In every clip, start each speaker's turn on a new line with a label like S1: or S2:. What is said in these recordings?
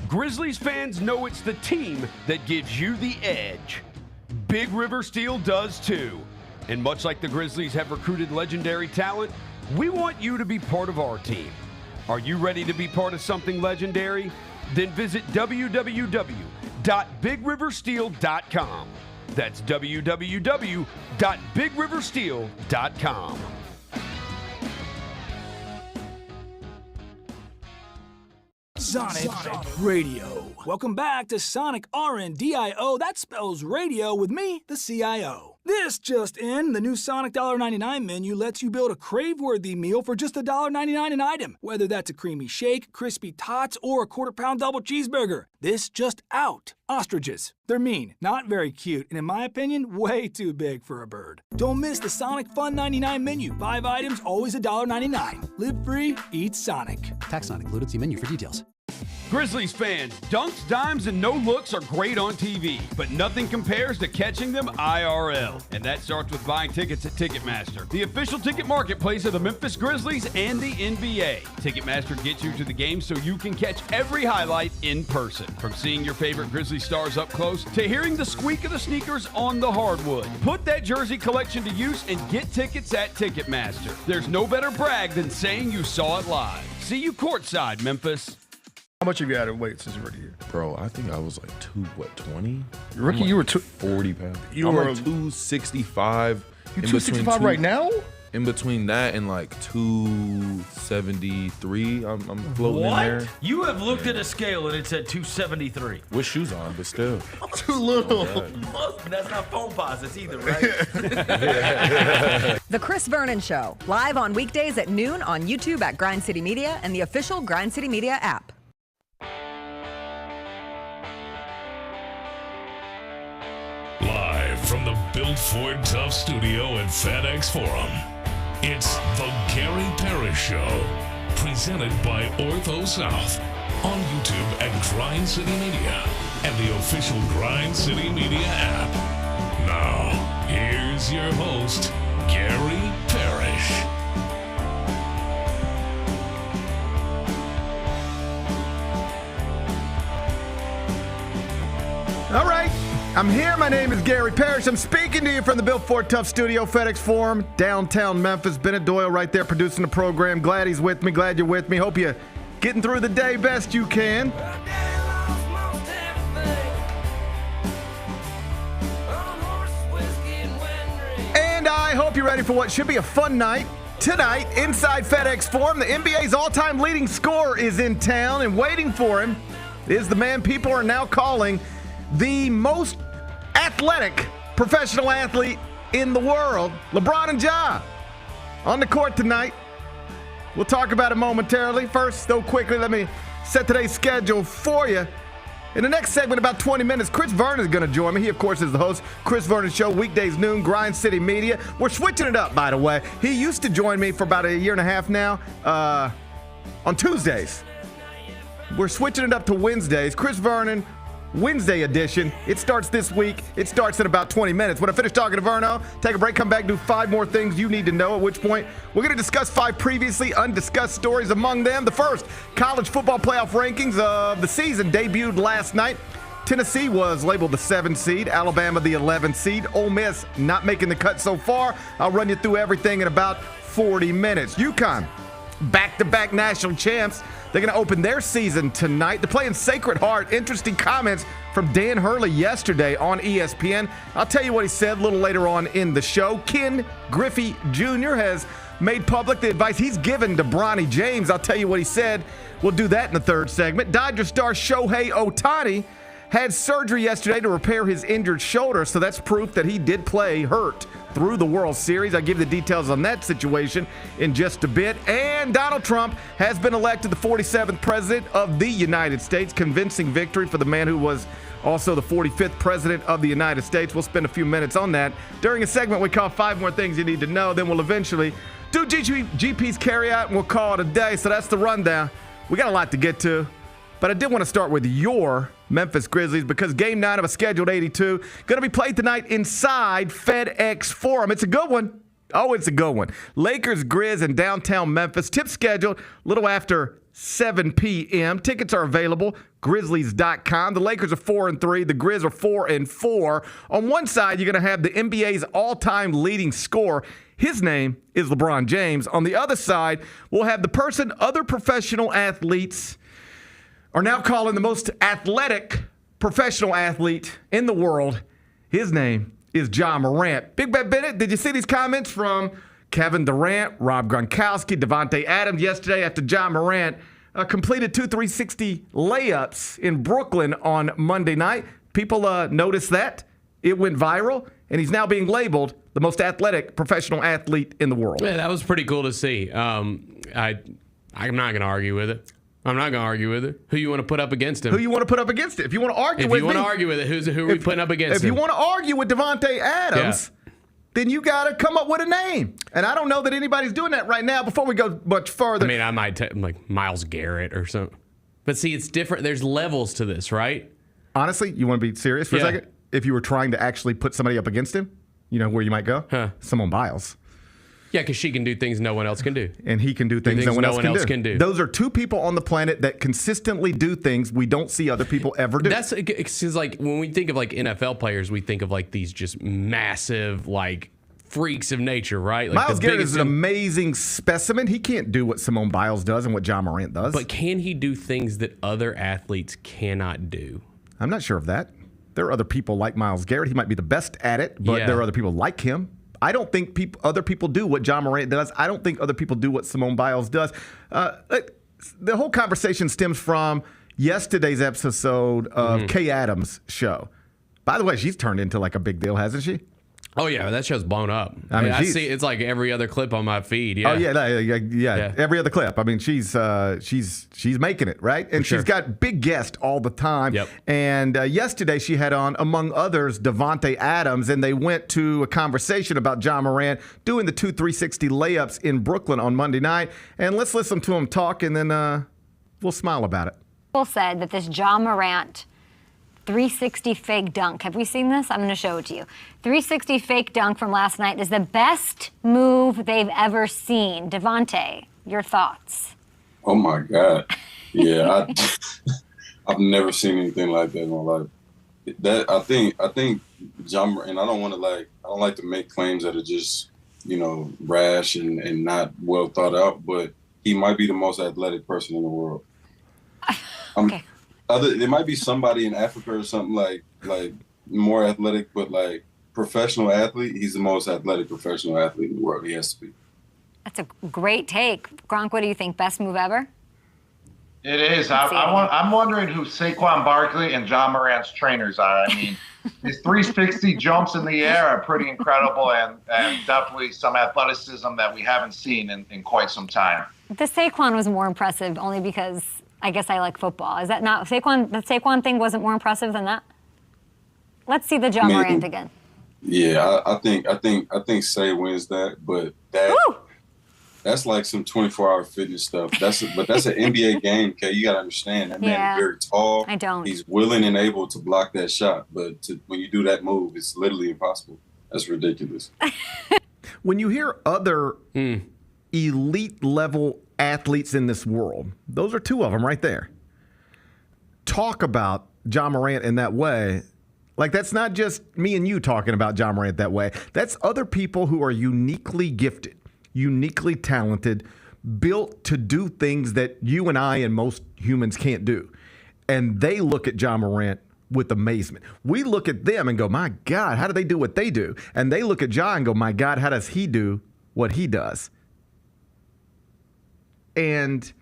S1: Grizzlies fans know it's the team that gives you the edge. Big River Steel does too. And much like the Grizzlies have recruited legendary talent, we want you to be part of our team. Are you ready to be part of something legendary? Then visit www.bigriversteel.com. That's www.bigriversteel.com.
S2: Sonic Radio. Welcome back to Sonic RNDIO. That spells radio with me, the CIO. This just in, the new Sonic $1.99 menu lets you build a crave-worthy meal for just $1.99 an item. Whether that's a creamy shake, crispy tots, or a quarter-pound double cheeseburger. This just out. Ostriches. They're mean, not very cute, and in my opinion, way too big for a bird. Don't miss the Sonic Fun 99 menu. 5 items, always $1.99. Live free, eat Sonic.
S3: Tax not included. See menu for details.
S1: Grizzlies fans, dunks, dimes, and no-looks are great on TV, but nothing compares to catching them IRL. And that starts with buying tickets at Ticketmaster, the official ticket marketplace of the Memphis Grizzlies and the NBA. Ticketmaster gets you to the game so you can catch every highlight in person. From seeing your favorite Grizzly stars up close to hearing the squeak of the sneakers on the hardwood. Put that jersey collection to use and get tickets at Ticketmaster. There's no better brag than saying you saw it live. See you courtside, Memphis.
S4: How much have you added weight since your rookie year?
S5: Bro, I think I was like
S4: 20? Rookie, you were
S5: 40 pounds.
S4: You
S5: I'm
S4: were
S5: like 265.
S4: You 265 right now?
S5: In between that and like 273, I'm floating in there.
S6: What? You have looked at a scale and it said 273.
S5: With shoes on, but still.
S4: Too little.
S6: That's not phone posits either, right?
S7: The Chris Vernon Show, live on weekdays at noon on YouTube at Grind City Media and the official Grind City Media app.
S8: Live from the Built Ford Tough studio at FedEx Forum, it's the Gary Parrish Show, presented by Ortho South, on YouTube at Grind City Media and the official Grind City Media app. Now, here's your host, Gary Parrish.
S4: All right. I'm here. My name is Gary Parrish. I'm speaking to you from the Built Ford Tough Studio, FedEx Forum, downtown Memphis. Bennett Doyle right there producing the program. Glad he's with me. Glad you're with me. Hope you're getting through the day best you can. And I hope you're ready for what should be a fun night. Tonight, inside FedEx Forum, the NBA's all-time leading scorer is in town, and waiting for him is the man people are now calling the most athletic professional athlete in the world, LeBron and Ja, on the court tonight. We'll talk about it momentarily. First, though, quickly, let me set today's schedule for you. In the next segment, about 20 minutes, Chris Vernon is going to join me. He, of course, is the host. Chris Vernon Show, weekdays noon, Grind City Media. We're switching it up, by the way. He used to join me for about a year and a half now on Tuesdays. We're switching it up to Wednesdays. Chris Vernon, Wednesday edition. It starts this week. It starts in about 20 minutes. When I finish talking to Verno, take a break, come back, do 5 more things you need to know, at which point we're going to discuss 5 previously undiscussed stories. Among them, the first college football playoff rankings of the season debuted last night. Tennessee was labeled the 7th seed, Alabama the 11th seed, Ole Miss not making the cut so far. I'll run you through everything in about 40 minutes. UCONN, back-to-back national champs. They're going to open their season tonight. They're playing Sacred Heart. Interesting comments from Dan Hurley yesterday on ESPN. I'll tell you what he said a little later on in the show. Ken Griffey Jr. has made public the advice he's given to Bronny James. I'll tell you what he said. We'll do that in the third segment. Dodger star Shohei Ohtani had surgery yesterday to repair his injured shoulder, so that's proof that he did play hurt through the World Series. I'll give you the details on that situation in just a bit. And Donald Trump has been elected the 47th president of the United States. Convincing victory for the man who was also the 45th president of the United States. We'll spend a few minutes on that during a segment we call 5 More Things You Need to Know. Then we'll eventually do GP's carryout, and we'll call it a day. So that's the rundown. We got a lot to get to. But I did want to start with your Memphis Grizzlies because Game 9 of a scheduled 82 going to be played tonight inside FedEx Forum. It's a good one. Oh, it's a good one. Lakers, Grizz, in downtown Memphis. Tip scheduled a little after 7 p.m. Tickets are available. Grizzlies.com. The Lakers are 4-3. The Grizz are 4-4. On one side, you're going to have the NBA's all-time leading scorer. His name is LeBron James. On the other side, we'll have the person other professional athletes are now calling the most athletic professional athlete in the world. His name is Ja Morant. Big Bet Bennett, did you see these comments from Kevin Durant, Rob Gronkowski, Devontae Adams yesterday after Ja Morant completed 2 360 layups in Brooklyn on Monday night? People noticed that. It went viral, and he's now being labeled the most athletic professional athlete in the world.
S9: Yeah, that was pretty cool to see. I'm not going to argue with it. I'm not going to argue with it. Who you want to put up against him?
S4: Who you want to put up against it? If you want to argue with
S9: it, who are we putting up against him?
S4: If you want to argue with Devontae Adams, then you got to come up with a name. And I don't know that anybody's doing that right now. Before we go much further.
S9: I mean, I might take like Myles Garrett or something. But see, it's different. There's levels to this, right?
S4: Honestly, you want to be serious for a second? If you were trying to actually put somebody up against him, you know where you might go? Simone Biles.
S9: Yeah, because she can do things no one else can do.
S4: And he can do things no one else can do. Those are two people on the planet that consistently do things we don't see other people ever do.
S9: That's because, like, when we think of, like, NFL players, we think of, like, these just massive, like, freaks of nature, right? Like
S4: Myles Garrett is an amazing specimen. He can't do what Simone Biles does and what Ja Morant does.
S9: But can he do things that other athletes cannot do?
S4: I'm not sure of that. There are other people like Myles Garrett. He might be the best at it, but there are other people like him. I don't think other people do what Ja Morant does. I don't think other people do what Simone Biles does. The whole conversation stems from yesterday's episode of Kay Adams' show. By the way, she's turned into like a big deal, hasn't she?
S9: Oh, yeah, that show's blown up. I mean, I see it's like every other clip on my feed. Yeah.
S4: Oh, yeah, every other clip. I mean, she's making it, right? And she's got big guests all the time.
S9: Yep.
S4: And yesterday she had on, among others, Devontae Adams, and they went to a conversation about Ja Morant doing the 2 360 layups in Brooklyn on Monday night. And let's listen to him talk, and then we'll smile about it.
S10: People said that this Ja Morant 360 fake dunk. Have we seen this? I'm going to show it to you. 360 fake dunk from last night is the best move they've ever seen. Devontae, your thoughts?
S11: Oh my God. Yeah, I've never seen anything like that in my life. I think Ja, and I don't like to make claims that are just, rash and not well thought out, but he might be the most athletic person in the world.
S10: Okay.
S11: There might be somebody in Africa or something like more athletic, but like professional athlete, he's the most athletic professional athlete in the world. He has to be.
S10: That's a great take. Gronk, what do you think? Best move ever?
S12: It is. I'm wondering who Saquon Barkley and Ja Morant's trainers are. I mean, his 360 jumps in the air are pretty incredible and definitely some athleticism that we haven't seen in quite some time.
S10: The Saquon was more impressive only because I guess I like football. Is that not Saquon? The Saquon thing wasn't more impressive than that? Let's see the Ja Morant again.
S11: Yeah, I think Say wins that, but that's like some 24-hour fitness stuff. That's an NBA game, okay? You got to understand that man is very tall.
S10: I don't.
S11: He's willing and able to block that shot, but when you do that move, it's literally impossible. That's ridiculous.
S4: When you hear other elite level athletes in this world, those are two of them right there, talk about Ja Morant in that way, like that's not just me and you talking about Ja Morant that way. That's other people who are uniquely gifted, uniquely talented, built to do things that you and I and most humans can't do. And they look at Ja Morant with amazement. We look at them and go, my God, how do they do what they do? And they look at Ja and go, my God, how does he do what he does? And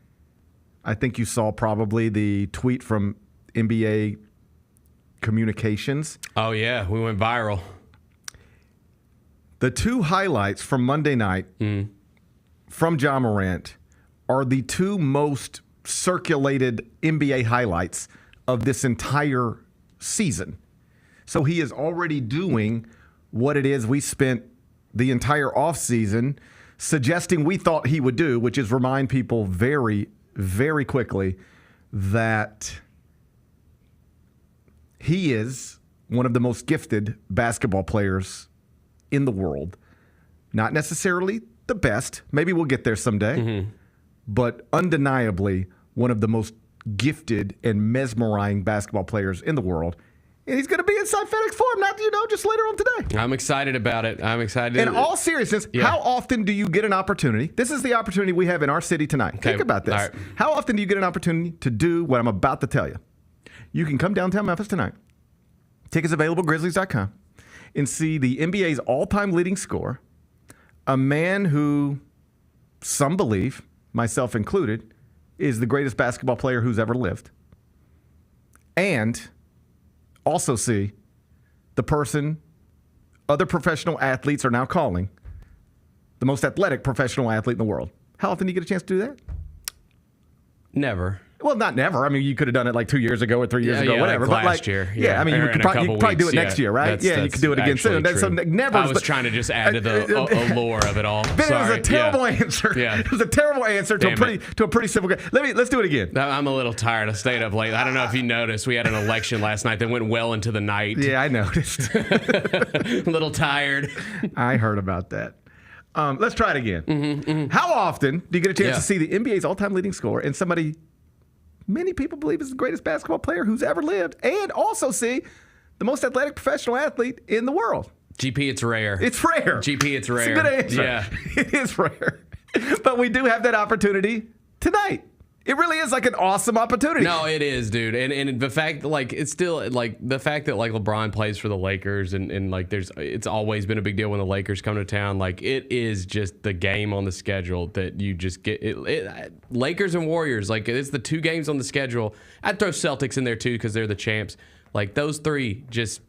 S4: I think you saw probably the tweet from NBA Communications.
S9: Oh, yeah. We went viral.
S4: The two highlights from Monday night from Ja Morant are the two most circulated NBA highlights of this entire season. So he is already doing what it is we spent the entire offseason suggesting we thought he would do, which is remind people very, very quickly that he is one of the most gifted basketball players in the world. Not necessarily the best. Maybe we'll get there someday. But undeniably one of the most gifted and mesmerizing basketball players in the world. And he's going to be inside FedEx Forum, just later on today.
S9: I'm excited about it. I'm excited.
S4: In all seriousness, how often do you get an opportunity? This is the opportunity we have in our city tonight.
S9: Okay.
S4: Think about this.
S9: Right.
S4: How often do you get an opportunity to do what I'm about to tell you? You can come downtown Memphis tonight. Tickets available at Grizzlies.com and see the NBA's all-time leading scorer, a man who some believe, myself included, is the greatest basketball player who's ever lived. And also see the person other professional athletes are now calling the most athletic professional athlete in the world. How often do you get a chance to do that?
S9: Never.
S4: Well, not never. I mean, you could have done it like 2 years ago or 3 years ago, whatever.
S9: Like
S4: but
S9: last year.
S4: I mean, you could probably do it next year, right? You could do it again soon.
S9: So
S4: never.
S9: I was trying to just add to the allure of it all.
S4: Ben, it was a terrible answer.
S9: Yeah.
S4: It was a terrible answer to a pretty simple game. Let's do it again.
S9: I'm a little tired. I stayed up late. I don't know if you noticed. We had an election last night that went well into the night.
S4: Yeah, I noticed.
S9: A little tired.
S4: I heard about that. Let's try it again. How often do you get a chance to see the NBA's all-time leading scorer and somebody many people believe is the greatest basketball player who's ever lived, and also see the most athletic professional athlete in the world?
S9: GP, it's rare.
S4: It's rare.
S9: GP, it's rare.
S4: It's a good answer.
S9: Yeah.
S4: It is rare. But we do have that opportunity tonight. It really is like an awesome opportunity.
S9: No, it is, dude. And the fact that it's still the fact that LeBron plays for the Lakers and it's always been a big deal when the Lakers come to town. It is just the game on the schedule that you just get Lakers and Warriors. It's the two games on the schedule. I'd throw Celtics in there too because they're the champs. Those three, just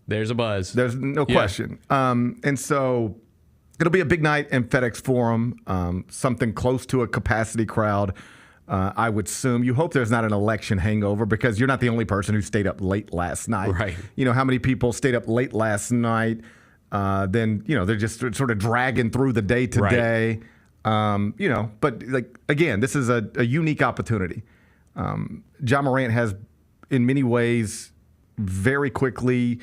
S9: there's a buzz.
S4: There's no question. And so it'll be a big night in FedEx Forum, something close to a capacity crowd. I would assume. You hope there's not an election hangover because you're not the only person who stayed up late last night.
S9: Right.
S4: You know how many people stayed up late last night? Then they're just sort of dragging through the day today. Right. But again, this is a unique opportunity. Ja Morant has, in many ways, very quickly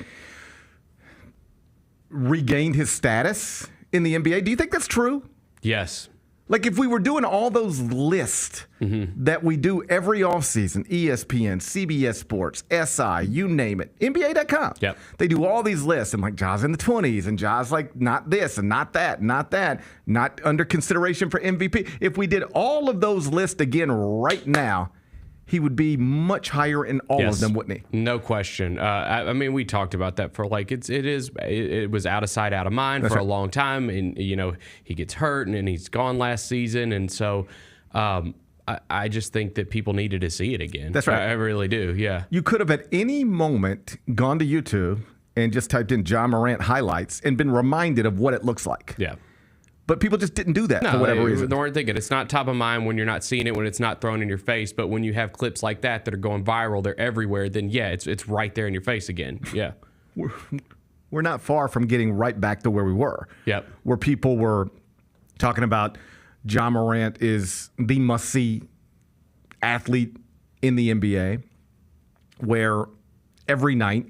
S4: regained his status in the NBA. Do you think that's true?
S9: Yes.
S4: If we were doing all those lists that we do every offseason, ESPN, CBS Sports, SI, you name it, NBA.com.
S9: Yep.
S4: They do all these lists, and Ja's in the 20s, and Ja's not this and not that, not under consideration for MVP. If we did all of those lists again right now, he would be much higher in all of them, wouldn't he?
S9: No question. I mean, we talked about that for it was out of sight, out of mind for a long time, and he gets hurt and he's gone last season, and so I just think that people needed to see it again.
S4: That's right.
S9: I really do. Yeah.
S4: You could have at any moment gone to YouTube and just typed in Ja Morant highlights and been reminded of what it looks like.
S9: Yeah.
S4: But people just didn't do that for whatever reason.
S9: They weren't thinking. It's not top of mind when you're not seeing it, when it's not thrown in your face. But when you have clips like that are going viral, they're everywhere, then it's right there in your face again. Yeah.
S4: We're not far from getting right back to where we were.
S9: Yep.
S4: Where people were talking about Ja Morant is the must-see athlete in the NBA, where every night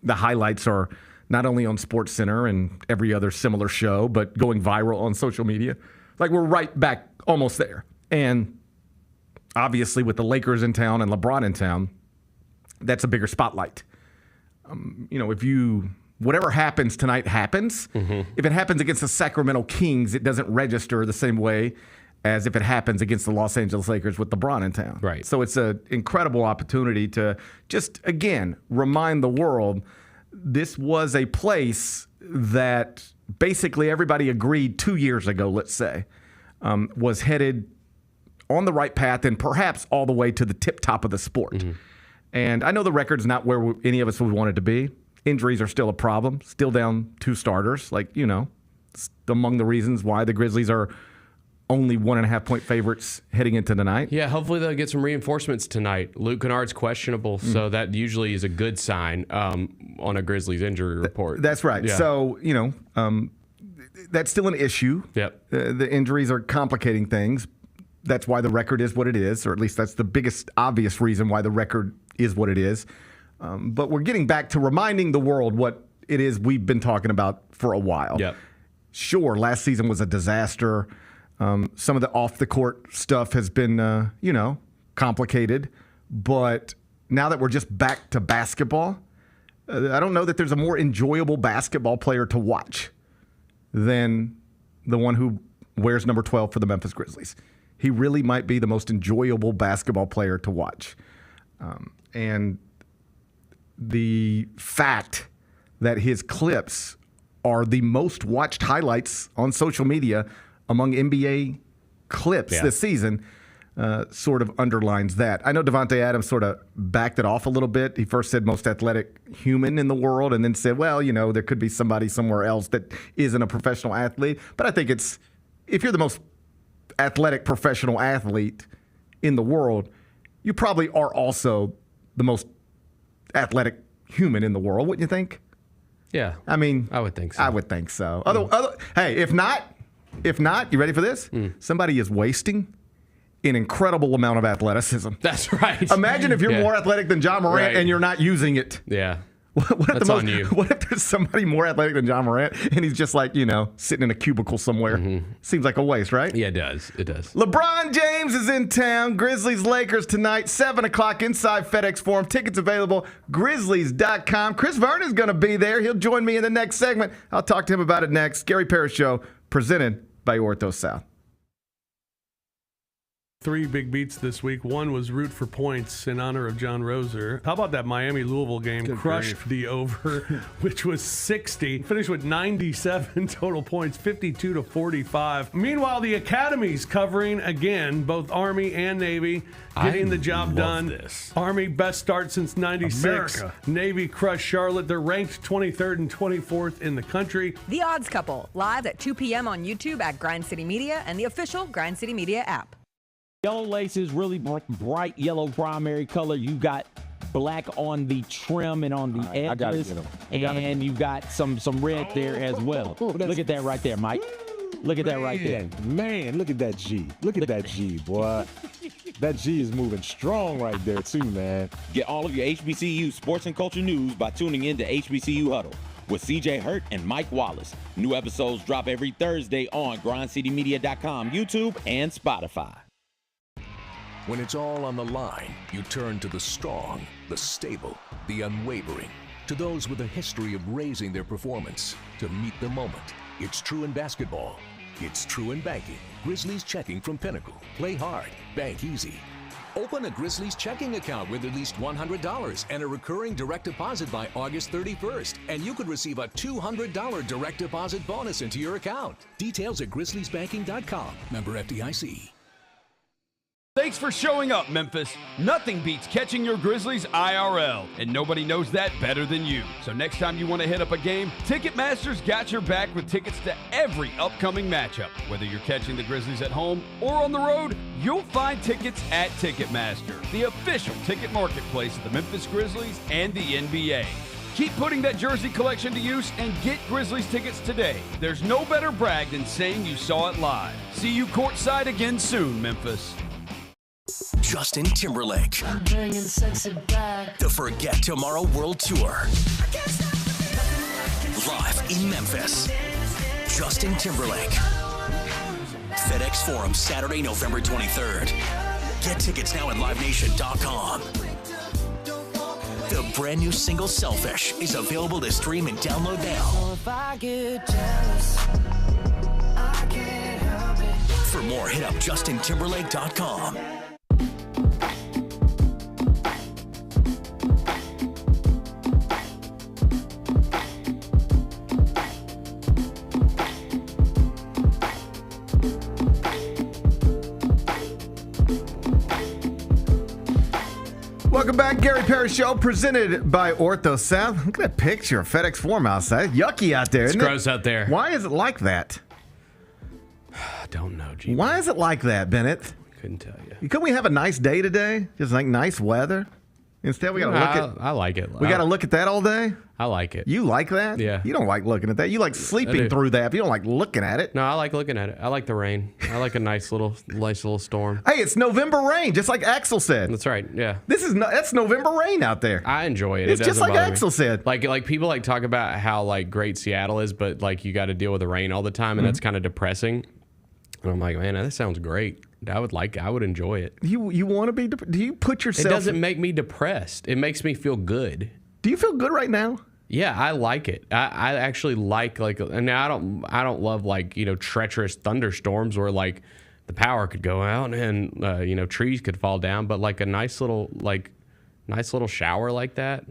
S4: the highlights are not only on SportsCenter and every other similar show, but going viral on social media. We're right back almost there. And obviously with the Lakers in town and LeBron in town, that's a bigger spotlight. Whatever happens tonight happens. If it happens against the Sacramento Kings, it doesn't register the same way as if it happens against the Los Angeles Lakers with LeBron in town.
S9: Right.
S4: So it's an incredible opportunity to just, again, remind the world this was a place that basically everybody agreed 2 years ago, let's say, was headed on the right path and perhaps all the way to the tip top of the sport. And I know the record's not where any of us would want it to be. Injuries are still a problem, still down 2 starters. It's among the reasons why the Grizzlies are only 1.5-point favorites heading into the night.
S9: Yeah, hopefully they'll get some reinforcements tonight. Luke Kennard's questionable, so that usually is a good sign on a Grizzlies injury report.
S4: That's right.
S9: Yeah.
S4: So, that's still an issue.
S9: Yep.
S4: The injuries are complicating things. That's why the record is what it is, or at least that's the biggest obvious reason why the record is what it is. But we're getting back to reminding the world what it is we've been talking about for a while.
S9: Yep.
S4: Sure, last season was a disaster. Some of the off-the-court stuff has been, complicated. But now that we're just back to basketball, I don't know that there's a more enjoyable basketball player to watch than the one who wears number 12 for the Memphis Grizzlies. He really might be the most enjoyable basketball player to watch. And the fact that his clips are the most watched highlights on social media among NBA clips this season sort of underlines that. I know Davante Adams sort of backed it off a little bit. He first said most athletic human in the world and then said, well, there could be somebody somewhere else that isn't a professional athlete. But I think if you're the most athletic professional athlete in the world, you probably are also the most athletic human in the world, wouldn't you think?
S9: Yeah.
S4: I mean,
S9: I would think so.
S4: I would think so. Hey, if not, you ready for this? Somebody is wasting an incredible amount of athleticism.
S9: That's right.
S4: Imagine if you're more athletic than John Morant and you're not using it.
S9: Yeah.
S4: That's on you. What if there's somebody more athletic than John Morant and he's just like, sitting in a cubicle somewhere? Seems like a waste, right?
S9: Yeah, it does. It does.
S4: LeBron James is in town. Grizzlies-Lakers tonight, 7 o'clock inside FedEx Forum. Tickets available, Grizzlies.com. Chris Vernon is going to be there. He'll join me in the next segment. I'll talk to him about it next. Gary Parrish Show, presented by Ortho South.
S13: 3 big beats this week. One was root for points in honor of John Roser. How about that Miami-Louisville game? Crushed the over, which was 60. Finished with 97 total points, 52-45. Meanwhile, the Academy's covering again, both Army and Navy, getting the job done. This. Army, best start since 96. America. Navy crushed Charlotte. They're ranked 23rd and 24th in the country.
S7: The Odds Couple, live at 2 p.m. on YouTube at Grind City Media and the official Grind City Media app.
S14: Yellow laces, really bright yellow primary color. You got black on the trim and on the edges. And you got some red there as well. Look at that right there, Mike. Look at that right there.
S15: Man, look at that G. Look at that G, boy. That G is moving strong right there, too, man.
S16: Get all of your HBCU sports and culture news by tuning in to HBCU Huddle with CJ Hurt and Mike Wallace. New episodes drop every Thursday on grindcitymedia.com, YouTube, and Spotify.
S17: When it's all on the line, you turn to the strong, the stable, the unwavering. To those with a history of raising their performance to meet the moment. It's true in basketball. It's true in banking. Grizzlies Checking from Pinnacle. Play hard, bank easy. Open a Grizzlies checking account with at least $100 and a recurring direct deposit by August 31st. And you could receive a $200 direct deposit bonus into your account. Details at grizzliesbanking.com. Member FDIC.
S1: Thanks for showing up, Memphis. Nothing beats catching your Grizzlies IRL, and nobody knows that better than you. So next time you want to hit up a game, Ticketmaster's got your back with tickets to every upcoming matchup. Whether you're catching the Grizzlies at home or on the road, you'll find tickets at Ticketmaster, the official ticket marketplace of the Memphis Grizzlies and the NBA. Keep putting that jersey collection to use and get Grizzlies tickets today. There's no better brag than saying you saw it live. See you courtside again soon, Memphis.
S18: Justin Timberlake. I'm bringing sexy back. The Forget Tomorrow World Tour. Live in Memphis. Justin Timberlake. FedEx Forum, Saturday, November 23rd. Get tickets now at livenation.com. The brand new single Selfish is available to stream and download now. If I get jealous, I can't help it. For more, hit up justintimberlake.com.
S4: Welcome back, Gary Parrish Show, presented by Ortho South. Look at that picture of FedEx Forum outside. Yucky out there, isn't it?
S9: It's gross out there.
S4: Why is it like that?
S9: I don't know, G.
S4: Why is it like that, Bennett?
S9: Couldn't tell you.
S4: Couldn't we have a nice day today? Just like nice weather? Instead, we got to look at...
S9: I like it.
S4: We got to look at that all day?
S9: I like it.
S4: You like that?
S9: Yeah.
S4: You don't like looking at that. You like sleeping through that, but you don't like looking at it.
S9: No, I like looking at it. I like the rain. I like a nice little storm.
S4: Hey, it's November rain, just like Axel said.
S9: That's right. Yeah.
S4: That's November rain out there.
S9: I enjoy it.
S4: It's just like Axel said.
S9: Like people talk about how great Seattle is, but you got to deal with the rain all the time, and that's kind of depressing. And I'm like, man, that sounds great. I would enjoy it.
S4: You want to be? Do you put yourself?
S9: It doesn't make me depressed. It makes me feel good.
S4: Do you feel good right now?
S9: Yeah, I like it. I actually like and I don't love treacherous thunderstorms where like the power could go out and trees could fall down, but like a nice little shower like that.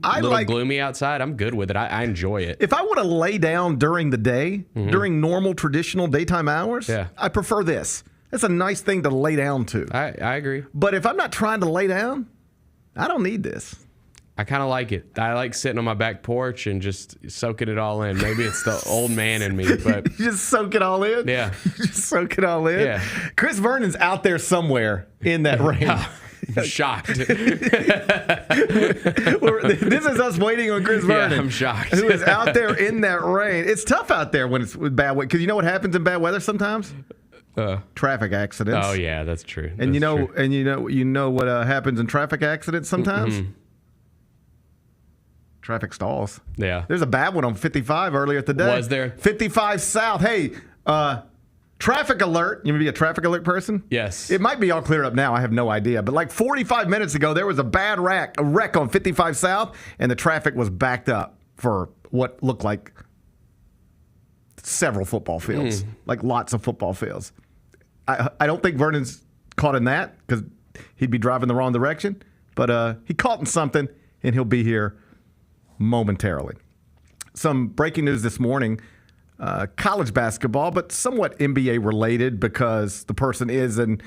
S9: A little gloomy outside. I'm good with it. I enjoy it.
S4: If I want to lay down during the day, during normal traditional daytime hours, I prefer this. That's a nice thing to lay down to.
S9: I agree.
S4: But if I'm not trying to lay down, I don't need this.
S9: I kind of like it. I like sitting on my back porch and just soaking it all in. Maybe it's the old man in me, but
S4: you just soak it all in.
S9: Yeah,
S4: you just soak it all in.
S9: Yeah.
S4: Chris Vernon's out there somewhere in that rain.
S9: I'm shocked.
S4: This is us waiting on Chris Vernon.
S9: Yeah, I'm shocked.
S4: Who is out there in that rain. It's tough out there when it's with bad weather. Because you know what happens in bad weather sometimes? Traffic accidents.
S9: Oh yeah, that's true.
S4: And you know what happens in traffic accidents sometimes?
S9: Mm-hmm.
S4: Traffic stalls.
S9: Yeah.
S4: There's a bad one on 55 earlier today.
S9: Was there?
S4: 55 South. Hey, traffic alert. You may be a traffic alert person?
S9: Yes.
S4: It might be all cleared up now. I have no idea. But like 45 minutes ago, there was a bad wreck on 55 South, and the traffic was backed up for what looked like several football fields, like lots of football fields. I don't think Vernon's caught in that because he'd be driving the wrong direction. But he caught in something, and he'll be here momentarily. Some breaking news this morning. College basketball, but somewhat NBA related because the person is an,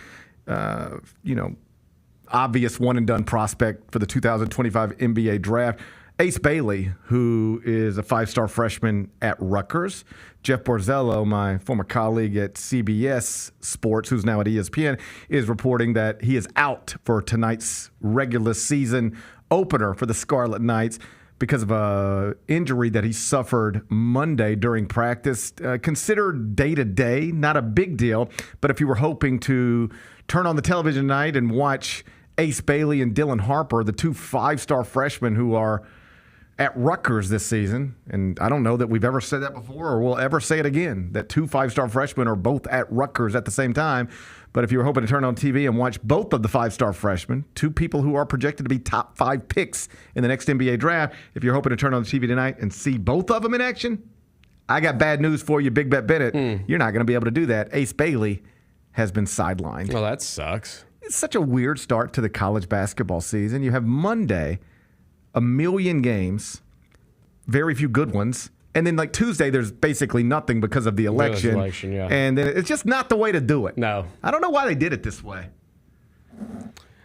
S4: obvious one-and-done prospect for the 2025 NBA draft. Ace Bailey, who is a five-star freshman at Rutgers. Jeff Borzello, my former colleague at CBS Sports, who's now at ESPN, is reporting that he is out for tonight's regular season opener for the Scarlet Knights because of an injury that he suffered Monday during practice. Considered day-to-day, not a big deal, but if you were hoping to turn on the television tonight and watch Ace Bailey and Dylan Harper, the two five-star freshmen who are at Rutgers this season, and I don't know that we've ever said that before or we'll ever say it again, that two five-star freshmen are both at Rutgers at the same time. But if you were hoping to turn on TV and watch both of the five-star freshmen, two people who are projected to be top 5 picks in the next NBA draft, if you're hoping to turn on the TV tonight and see both of them in action, I got bad news for you, Big Bet Bennett. You're not going to be able to do that. Ace Bailey has been sidelined.
S9: Well, that sucks.
S4: It's such a weird start to the college basketball season. You have Monday, 1 million games, very few good ones. And then, like, Tuesday, there's basically nothing because of the election.
S9: Yeah.
S4: And then it's just not the way to do it.
S9: No.
S4: I don't know why they did it this way.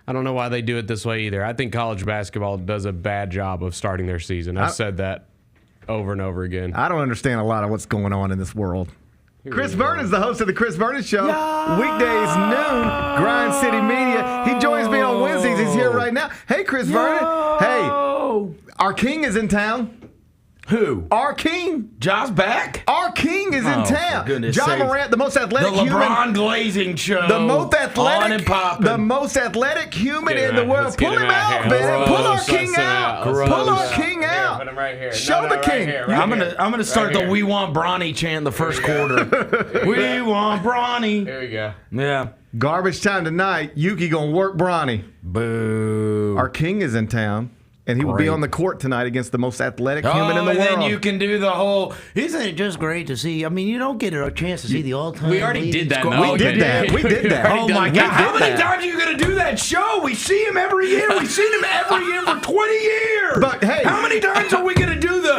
S9: I don't know why they do it this way either. I think college basketball does a bad job of starting their season. I've said that over and over again.
S4: I don't understand a lot of what's going on in this world. Chris Vernon is the host of the Chris Vernon Show. Weekdays, noon, Grind City Media. He joins me on Wednesdays. He's here right now. Hey, Chris Vernon. Hey, our king is in town.
S6: Who?
S4: Our king.
S6: Josh back?
S4: Our king is in town.
S6: Goodness
S4: John
S6: sakes.
S4: Morant, the most athletic
S6: The LeBron Glazing Show.
S4: The most athletic.
S6: On and popping.
S4: The most athletic human in the world. Pull him out, man. Pull our king out. Pull our king out.
S9: Put him right here.
S4: Show the king.
S6: I'm gonna start the "We Want Bronny" chant in the first quarter. We want Bronny.
S9: There we go.
S6: Yeah.
S4: Garbage time tonight. Yuki gonna work Bronny.
S6: Boo.
S4: Our king is in town. And he will be on the court tonight against the most athletic human in the world.
S6: And then you can do the whole, isn't it just great to see? I mean, you don't get a chance to see the all-time.
S9: We already did that.
S4: We did that.
S6: Oh, my God. How many times are you going to do that show? We see him every year. We've seen him every year for 20 years.
S4: But, hey.
S6: How many times are we going to do the,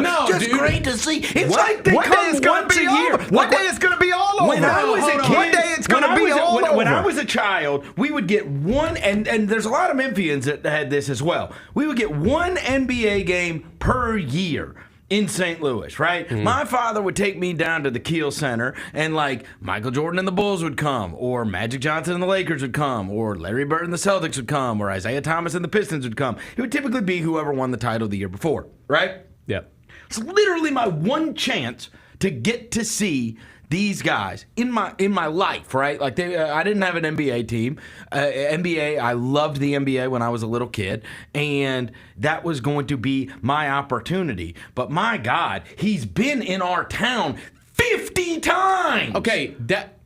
S6: great to see? It's like they come once a year.
S4: One day it's going to be all over.
S6: When I was a kid,
S4: one day it's going to be all over.
S6: When I was a child, we would get one, and there's a lot of Memphians that had this as well. We would get one NBA game per year in St. Louis, right? Mm-hmm. My father would take me down to the Kiel Center, and like Michael Jordan and the Bulls would come, or Magic Johnson and the Lakers would come, or Larry Bird and the Celtics would come, or Isaiah Thomas and the Pistons would come. It would typically be whoever won the title the year before, right?
S9: Yep.
S6: It's literally my one chance to get to see these guys in my life, right? Like I didn't have an NBA team. NBA, I loved the NBA when I was a little kid, and that was going to be my opportunity. But my God, he's been in our town 50 50 times.
S9: Okay,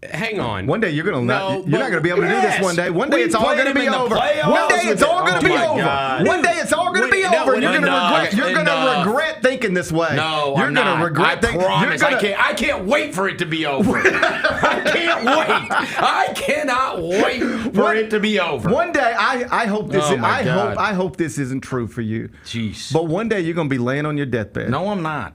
S9: hang on.
S4: One day you're not going to be able to do this one day. One day it's all going to be over.
S6: One
S4: day it's all going to be over. One day it's all going to be over. You're going to regret thinking this way.
S6: No,
S4: you're going to regret thinking.
S6: I promise. I can't wait for it to be over. I can't wait. I cannot wait for it to be over.
S4: One day, I hope this. I hope this isn't true for you.
S6: Jeez.
S4: But one day you're going to be laying on your deathbed.
S6: No, I'm not.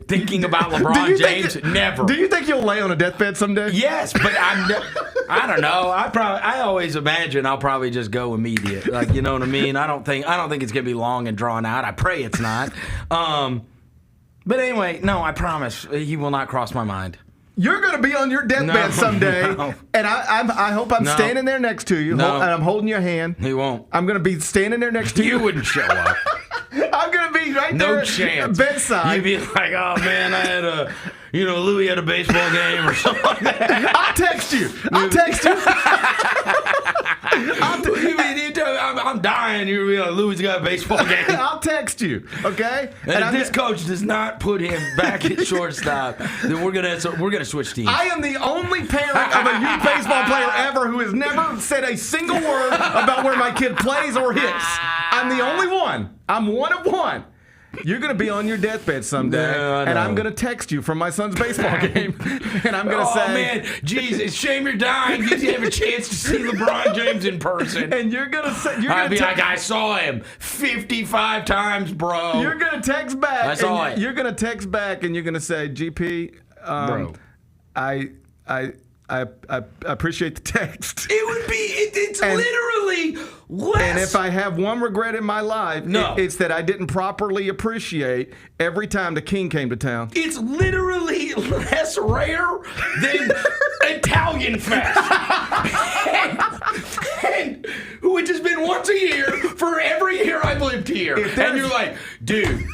S6: Thinking about LeBron James, never.
S4: Do you think you'll lay on a deathbed someday?
S6: Yes, but I don't know. I always imagine I'll probably just go immediate. Like, you know what I mean? I don't think it's gonna be long and drawn out. I pray it's not. But anyway, no, I promise he will not cross my mind.
S4: You're going to be on your deathbed someday, and I hope I'm standing there next to you, and I'm holding your hand.
S6: He won't.
S4: I'm going to be standing there next to you.
S6: You wouldn't show up.
S4: I'm going to be right there.
S6: No chance.
S4: Bedside.
S6: You'd be like, oh, man, I had Louis had a baseball game or something like that.
S4: I'll text you.
S6: I'm dying. You'll be like, Louis got a baseball game.
S4: I'll text you, okay?
S6: And if this coach does not put him back at shortstop, then we're gonna switch teams.
S4: I am the only parent of a youth baseball player ever who has never said a single word about where my kid plays or hits. I'm the only one. I'm one of one. You're going to be on your deathbed someday, and I'm going to text you from my son's baseball game, and I'm going to say...
S6: Oh, man, geez, it's a shame you're dying. You didn't have a chance to see LeBron James in person.
S4: And you're going to say...
S6: I'd be like, I saw him 55 times, bro.
S4: You're going to text back.
S6: I saw it.
S4: You're going to text back, and you're going to say, GP,
S6: bro,
S4: I appreciate the text.
S6: It would be, it's literally less.
S4: And if I have one regret in my life, it's that I didn't properly appreciate every time the king came to town.
S6: It's literally less rare than Italian Fest. and which has been once a year for every year I've lived here. And you're like, dude.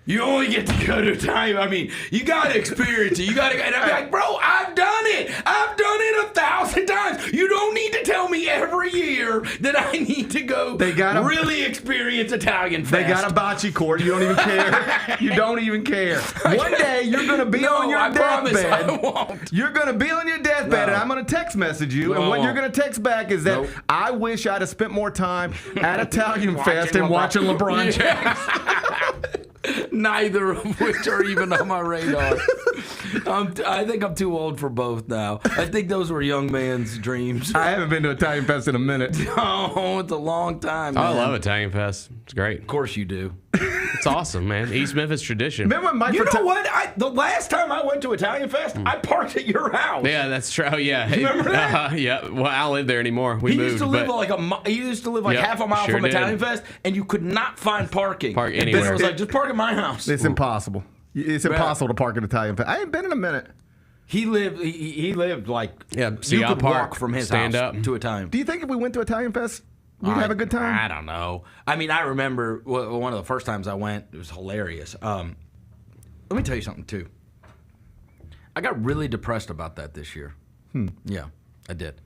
S6: You only get to go to time. I mean, you got to experience it. You got to, and I'm like, bro, I've done it. I've done it 1,000 times. You don't need to tell me every year that I need to go really experience Italian Fest.
S4: They got a bocce court. You don't even care. You don't even care. One day you're going to be on your deathbed.
S6: I won't.
S4: You're going to be on your deathbed, and I'm going to text message you. And what you're going to text back is that I wish I'd have spent more time at Italian Fest and watching LeBron James.
S6: Neither of which are even on my radar. I think I'm too old for both now. I think those were young man's dreams.
S4: I haven't been to Italian Fest in a minute.
S6: Oh, it's a long time, man.
S9: I love Italian Fest. It's great.
S6: Of course you do.
S9: It's awesome, man. East Memphis tradition.
S4: Remember when Mike
S6: you know what? The last time I went to Italian Fest, I parked at your house.
S9: Yeah, that's true. Yeah.
S6: Remember that?
S9: Yeah. Well, I don't live there anymore. We moved.
S6: He used to live like half a mile from Italian Fest, and you could not find parking.
S9: Park anywhere.
S6: It was like, just park at my house.
S4: It's impossible. It's impossible to park at Italian Fest. I ain't been in a minute.
S6: He lived like
S9: you
S6: could walk from his house to Italian.
S4: Do you think if we went to Italian Fest, we'd have a good time?
S6: I don't know. I mean, I remember one of the first times I went. It was hilarious. Let me tell you something too. I got really depressed about that this year. Yeah, I did.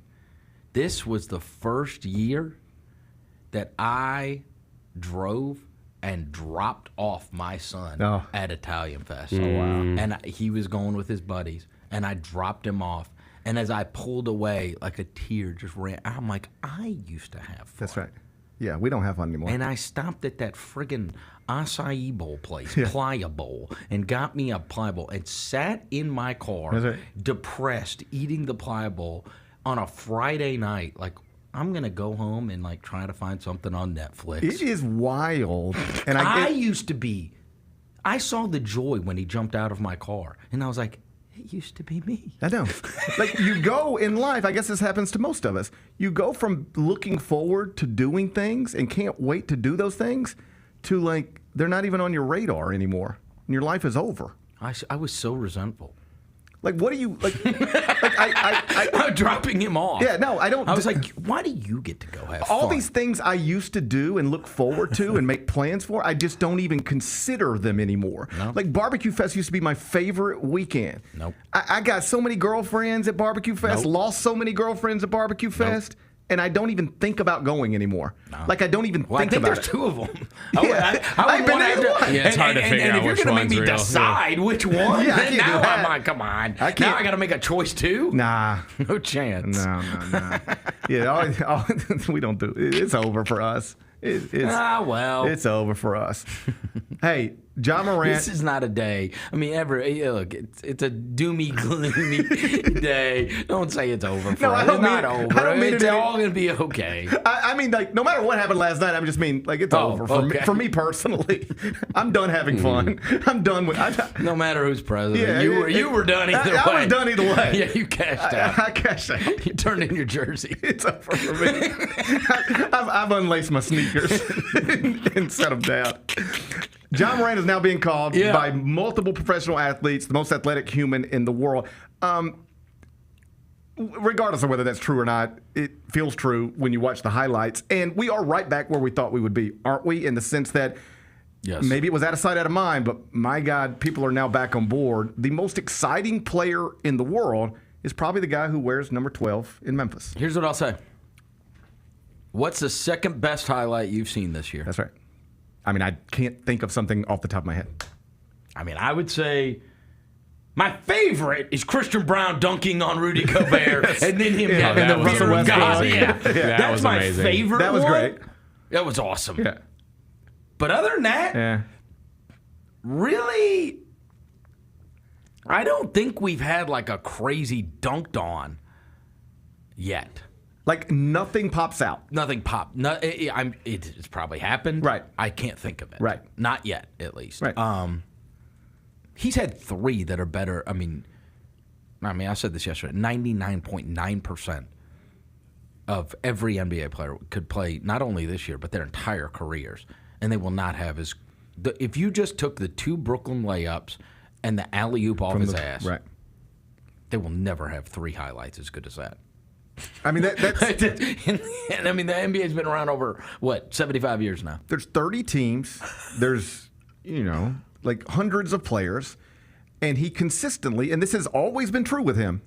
S6: This was the first year that I drove and dropped off my son at Italian Fest. Oh, wow. And he was going with his buddies, and I dropped him off. And as I pulled away, like a tear just ran. I'm like, I used to have fun.
S4: That's right. Yeah, we don't have fun anymore.
S6: And I stopped at that friggin' acai bowl place, Playa Bowl, and got me a Playa Bowl and sat in my car, depressed, eating the Playa Bowl on a Friday night, like, I'm going to go home and like try to find something on Netflix.
S4: It is wild. And
S6: I saw the joy when he jumped out of my car. And I was like, it used to be me.
S4: I know. Like you go in life, I guess this happens to most of us. You go from looking forward to doing things and can't wait to do those things to like they're not even on your radar anymore. And your life is over.
S6: I was so resentful.
S4: Like, what do you like?
S6: I'm dropping him off.
S4: Yeah, no, I don't.
S6: I was like, why do you get to go have
S4: all
S6: fun?
S4: These things I used to do and look forward to and make plans for, I just don't even consider them anymore.
S6: No.
S4: Like Barbecue Fest used to be my favorite weekend.
S6: Nope.
S4: I got so many girlfriends at Barbecue Fest.
S6: Nope.
S4: Lost so many girlfriends at Barbecue Fest. and I don't even think about going anymore. Like, I don't even think about it.
S6: I think there's two of them.
S4: I would want to have
S9: Yeah, it's hard to figure out which one's real.
S6: And if you're going to make me decide which one,
S4: Yeah, I can't
S6: now
S4: do that.
S6: I'm like, come on.
S4: I can't.
S6: Now I got to make a choice too?
S4: Nah.
S6: No chance.
S4: No. Yeah, we don't do it. It's over for us. It's over for us. Hey, John Morant.
S6: This is not a day. I mean, look, it's a doomy, gloomy day. Don't say it's over for us. It's not over. It's all going to be okay.
S4: I mean, like, no matter what happened last night, I'm just mean, like, it's over for me personally. I'm done having fun. I'm done with.
S6: No matter who's president,
S4: Yeah,
S6: you were done either way.
S4: I was done either way.
S6: Yeah, you cashed out.
S4: I cashed out.
S6: You turned in your jersey.
S4: It's over for me. I've unlaced my sneakers and set them down. John Morant is now being called by multiple professional athletes the most athletic human in the world. Regardless of whether that's true or not, it feels true when you watch the highlights. And we are right back where we thought we would be, aren't we? In the sense that maybe it was out of sight, out of mind, but my God, people are now back on board. The most exciting player in the world is probably the guy who wears number 12 in Memphis.
S6: Here's what I'll say. What's the second best highlight you've seen this year?
S4: That's right. I mean, I can't think of something off the top of my head.
S6: I mean, I would say my favorite is Christian Brown dunking on Rudy Gobert and then him having the Russell Westbrook. That's my favorite.
S4: That was great.
S6: That was awesome.
S4: Yeah.
S6: But other than that, really, I don't think we've had like a crazy dunked on yet.
S4: Like, nothing pops out.
S6: Nothing popped. No, it's probably happened.
S4: Right.
S6: I can't think of it.
S4: Right.
S6: Not yet, at least.
S4: Right.
S6: He's had three that are better. I mean, I said this yesterday. 99.9% of every NBA player could play not only this year, but their entire careers. And they will not have as... If you just took the two Brooklyn layups and the alley-oop off his ass, they will never have three highlights as good as that.
S4: I mean, that's...
S6: and I mean, the NBA's been around over, 75 years now?
S4: There's 30 teams. There's, like hundreds of players. And he consistently, and this has always been true with him,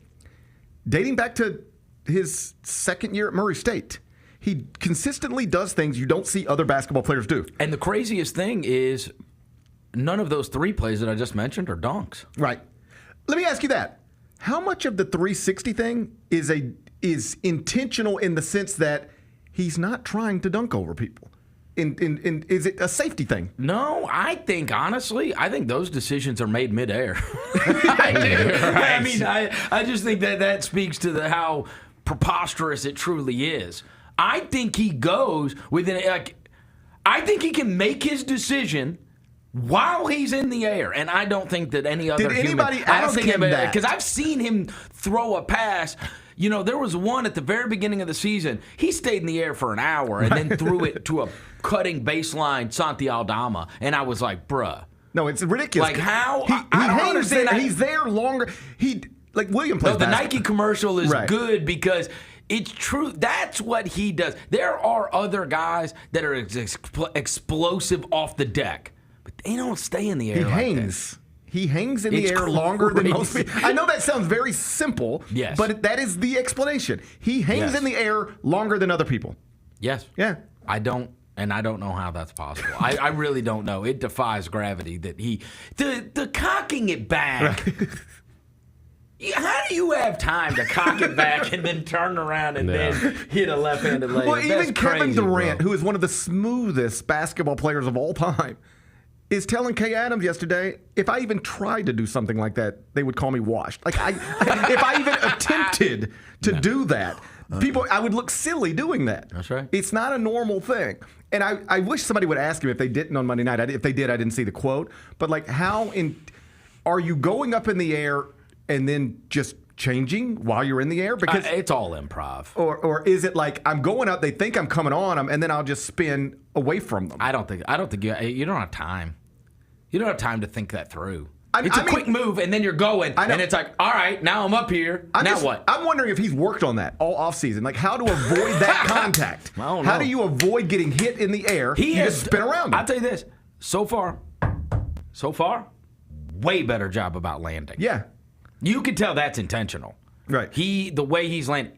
S4: dating back to his second year at Murray State, he consistently does things you don't see other basketball players do.
S6: And the craziest thing is none of those three plays that I just mentioned are dunks.
S4: Right. Let me ask you that. How much of the 360 thing is intentional in the sense that he's not trying to dunk over people? Is it a safety thing?
S6: No, I think those decisions are made midair. I do. Right. I mean, I just think that speaks to how preposterous it truly is. I think he goes within, I think he can make his decision while he's in the air, and I don't think that any other
S4: Did anybody ask him that?
S6: Because I've seen him throw a pass. There was one at the very beginning of the season. He stayed in the air for an hour and then threw it to a cutting baseline Santi Aldama, and I was like, bruh.
S4: No, it's ridiculous.
S6: Like, how?
S4: I don't understand. He's there longer. William plays
S6: the Nike commercial is good because it's true. That's what he does. There are other guys that are explosive off the deck, but they don't stay in the air.
S4: He hangs in the air longer than most people. I know that sounds very simple, but that is the explanation. He hangs in the air longer than other people.
S6: Yes.
S4: Yeah.
S6: I don't know how that's possible. I really don't know. It defies gravity that the cocking it back. Right. How do you have time to cock it back and then turn around and then hit a left-handed layup?
S4: Well, even Kevin Durant, who is one of the smoothest basketball players of all time, is telling Kay Adams yesterday, if I even tried to do something like that, they would call me washed. Like, if I even attempted to do that, I would look silly doing that.
S6: That's right.
S4: It's not a normal thing. And I wish somebody would ask him if they didn't on Monday night. If they did, I didn't see the quote. But, like, are you going up in the air and then just changing while you're in the air? Because
S6: it's all improv.
S4: Or is it like I'm going up, they think I'm coming on them, and then I'll just spin away from them?
S6: I don't think you don't have time. You don't have time to think that through. It's a quick move, and then you're going, and it's like, all right, now I'm up here. What?
S4: I'm wondering if he's worked on that all offseason, like how to avoid that contact.
S6: I don't know.
S4: How do you avoid getting hit in the air? You just spin around him.
S6: I'll tell you this. So far, way better job about landing.
S4: Yeah.
S6: You can tell that's intentional.
S4: Right.
S6: The way he's landing.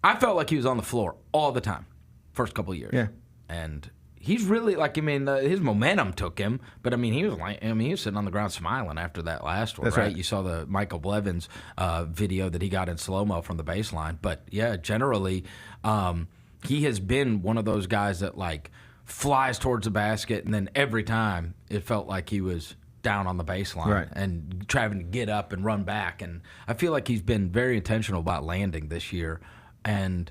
S6: I felt like he was on the floor all the time, first couple of years.
S4: Yeah.
S6: And he's really his momentum took him, but he was sitting on the ground smiling after that last one.
S4: That's right.
S6: You saw the Michael Blevins video that he got in slow-mo from the baseline. But yeah, generally, he has been one of those guys that flies towards the basket, and then every time it felt like he was down on the baseline and trying to get up and run back. And I feel like he's been very intentional about landing this year. And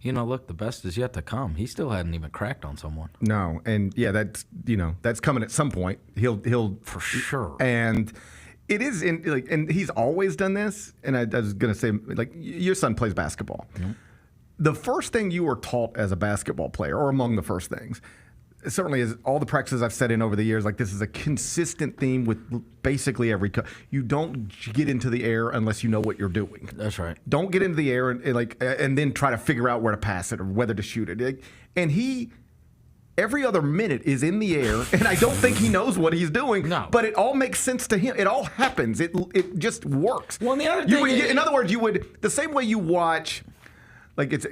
S6: look, the best is yet to come. He still hadn't even cracked on someone.
S4: No, and yeah, that's coming at some point. He'll
S6: for sure.
S4: And it is and he's always done this. And I was gonna say, your son plays basketball. Mm-hmm. The first thing you were taught as a basketball player, or among the first things, certainly is all the practices I've set in over the years. This is a consistent theme with basically every you don't get into the air unless you know what you're doing.
S6: That's right.
S4: Don't get into the air and then try to figure out where to pass it or whether to shoot it. And he, every other minute, is in the air, and I don't think he knows what he's doing.
S6: No.
S4: But it all makes sense to him. It all happens. It just works.
S6: Well, and the other thing
S4: in other words, you would, the same way you watch.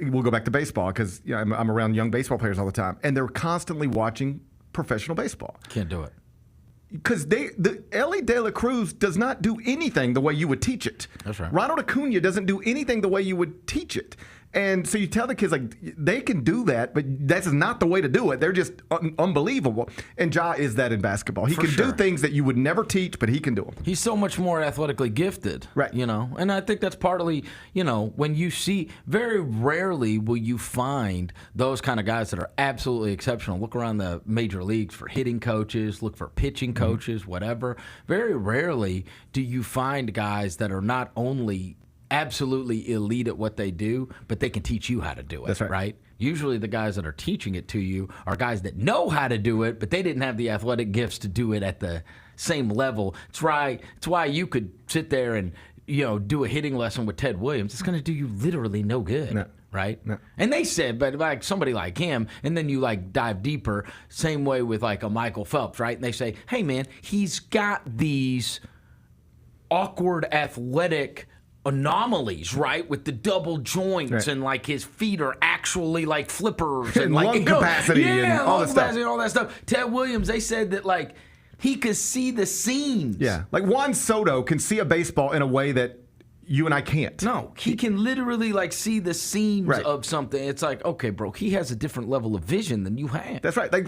S4: We'll go back to baseball because I'm around young baseball players all the time, and they're constantly watching professional baseball.
S6: Can't do it.
S4: Because Ellie De La Cruz does not do anything the way you would teach it.
S6: That's right.
S4: Ronald Acuna doesn't do anything the way you would teach it. And so you tell the kids, they can do that, but that's not the way to do it. They're just unbelievable. And Ja is that in basketball. He can do things that you would never teach, but he can do them.
S6: He's so much more athletically gifted.
S4: Right.
S6: And I think that's partly, when you see, very rarely will you find those kind of guys that are absolutely exceptional. Look around the major leagues for hitting coaches, look for pitching coaches, whatever. Very rarely do you find guys that are not only absolutely elite at what they do, but they can teach you how to do it.
S4: That's right.
S6: Usually the guys that are teaching it to you are guys that know how to do it, but they didn't have the athletic gifts to do it at the same level. It's why you could sit there and do a hitting lesson with Ted Williams. It's going to do you literally no good.
S4: No.
S6: Right?
S4: No.
S6: And they said, but somebody like him, and then you dive deeper, same way with a Michael Phelps, right? And they say, hey man, he's got these awkward athletic anomalies, right, with the double joints, and his feet are actually flippers and
S4: lung capacity and all
S6: that stuff. Ted Williams, they said that he could see the seams.
S4: Yeah, Juan Soto can see a baseball in a way that you and I can't.
S6: No, he can literally see the seams of something. It's okay, bro, he has a different level of vision than you have.
S4: That's right. They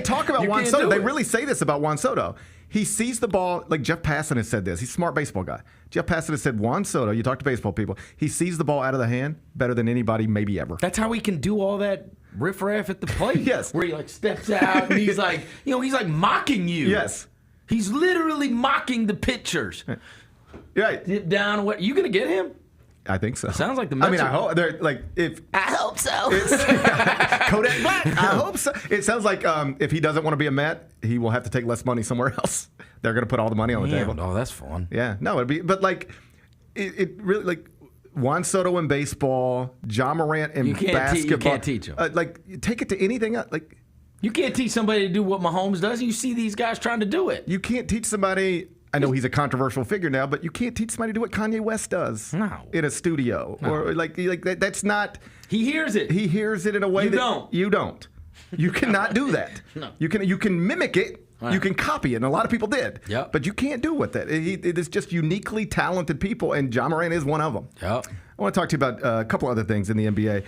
S4: talk about Juan Soto. They really say this about Juan Soto. He sees the ball, Jeff Passan has said this. He's a smart baseball guy. Jeff Passan has said, Juan Soto, you talk to baseball people, he sees the ball out of the hand better than anybody maybe ever.
S6: That's how he can do all that riffraff at the plate.
S4: Yes.
S6: Where he steps out and he's he's mocking you.
S4: Yes.
S6: He's literally mocking the pitchers.
S4: Right.
S6: Dip down. What? You going to get him?
S4: I think so.
S6: Sounds like the Mets.
S4: I hope they're
S6: I hope so.
S4: Kodak Black. I hope so. It sounds like if he doesn't want to be a Met, he will have to take less money somewhere else. They're going to put all the money on the table.
S6: Oh, that's fun.
S4: Yeah. No, it'd be. But it really Juan Soto in baseball, Ja Morant in basketball.
S6: You can't teach him.
S4: Take it to anything else.
S6: You can't teach somebody to do what Mahomes does. You see these guys trying to do it.
S4: You can't teach somebody. I know he's a controversial figure now, but you can't teach somebody to do what Kanye West does in a studio. No. Or that's not.
S6: He hears it.
S4: He hears it in a way you don't. You cannot do that. No. You can mimic it. Right. You can copy it, and a lot of people did.
S6: Yep.
S4: But you can't do with it. It is just uniquely talented people, and Ja Morant is one of them.
S6: Yep.
S4: I want to talk to you about a couple other things in the NBA.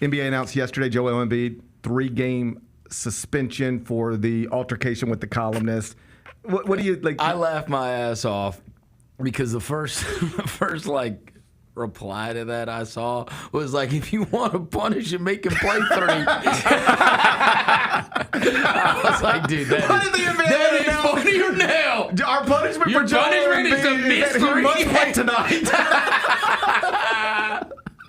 S4: NBA announced yesterday Joel Embiid 3-game suspension for the altercation with the columnist. What do you like?
S6: I laughed my ass off because the first reply to that I saw was if you want to punish him, make him play 3. I was like, dude, that is funnier now.
S4: Our punishment
S6: Your
S4: for Joel
S6: punishment is a mystery.
S4: He must play tonight.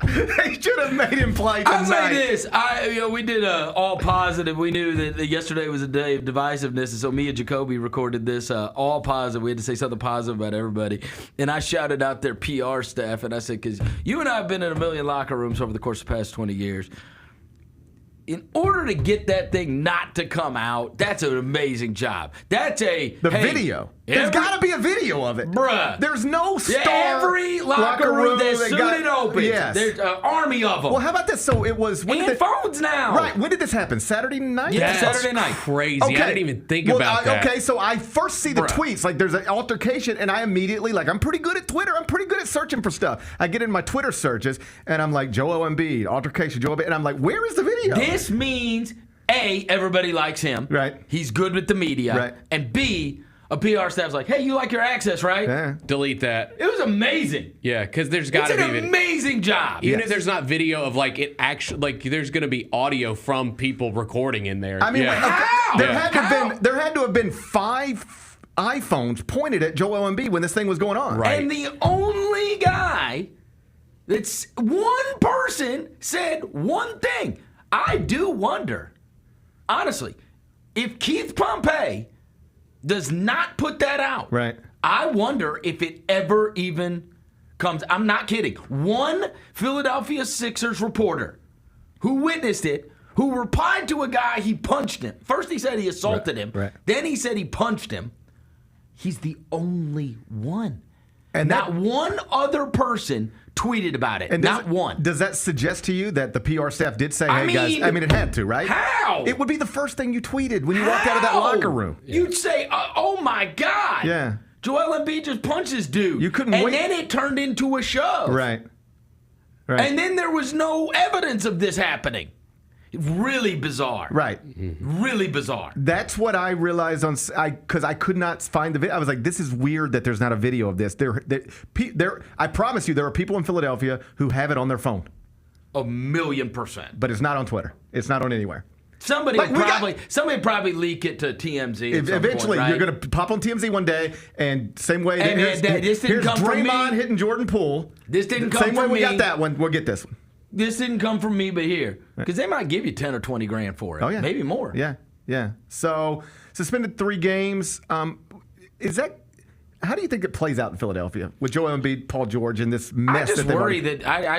S4: They should have made him play tonight.
S6: I'll say this. We did all positive. We knew that yesterday was a day of divisiveness, and so me and Jacoby recorded this all positive. We had to say something positive about everybody. And I shouted out their PR staff, and I said, because you and I have been in a million locker rooms over the course of the past 20 years. In order to get that thing not to come out, that's an amazing job. That's
S4: video. There's got to be a video of it.
S6: Bruh.
S4: There's no star.
S6: Every locker room that soon it opens.
S4: Yes.
S6: There's an army of them.
S4: Well, how about this? So it was...
S6: phones now.
S4: Right. When did this happen? Saturday night?
S6: Yeah, Saturday night.
S9: Crazy. I didn't even think about that.
S4: Okay, so I first see the tweets. Like, there's an altercation, and I immediately, like, I'm pretty good at Twitter. I'm pretty good at searching for stuff. I get in my Twitter searches, and I'm like, Joel Embiid, altercation, Joel Embiid. And I'm like, where is the video?
S6: This means, A, everybody likes him.
S4: Right.
S6: He's good with the media.
S4: Right.
S6: And B, a PR staff's like, hey, you like your access, right?
S4: Yeah.
S9: Delete that.
S6: It was amazing.
S9: Yeah, because there's got to be
S6: It's an amazing job.
S9: Even if there's not video of like it actually, like there's going to be audio from people recording in there.
S4: I mean,
S6: How?
S4: there had to have been 5 iPhones pointed at Joel Embiid when this thing was going on.
S6: And the only guy that's one person said one thing. I do wonder, honestly, if Keith Pompey does not put that out,
S4: right?
S6: I wonder if it ever even comes. I'm not kidding. One Philadelphia Sixers reporter who witnessed it, who replied to a guy, he punched him. First he said he assaulted him.
S4: Right.
S6: Then he said he punched him. He's the only one.
S4: And
S6: not one other person tweeted about it.
S4: And
S6: not one.
S4: Does that suggest to you that the PR staff did say, hey, guys, I mean, it had to, right?
S6: How?
S4: It would be the first thing you tweeted when you walked out of that locker room.
S6: You'd say, oh my God.
S4: Yeah.
S6: Joel Embiid just punched this dude.
S4: You couldn't
S6: and
S4: wait.
S6: then it turned into a shove.
S4: Right.
S6: And then there was no evidence of this happening. Really bizarre.
S4: Right.
S6: Really bizarre.
S4: That's what I realized because I could not find the video. I was like, this is weird that there's not a video of this. I promise you, there are people in Philadelphia who have it on their phone.
S6: 1,000,000%.
S4: But it's not on Twitter. It's not on anywhere.
S6: Somebody probably leak it to TMZ. At some
S4: eventually,
S6: point, right?
S4: you're going to pop on TMZ one day, and same way.
S6: And
S4: here's
S6: this didn't come from
S4: Draymond
S6: me.
S4: hitting Jordan Poole.
S6: This didn't come
S4: same way
S6: from
S4: we
S6: me.
S4: got that one. We'll get this one.
S6: This didn't come from me, but here. Because they might give you 10 or 20 grand for it.
S4: Oh, yeah.
S6: Maybe more.
S4: Yeah. So, suspended 3 games. How do you think it plays out in Philadelphia with Joel Embiid, Paul George, and this mess?
S6: I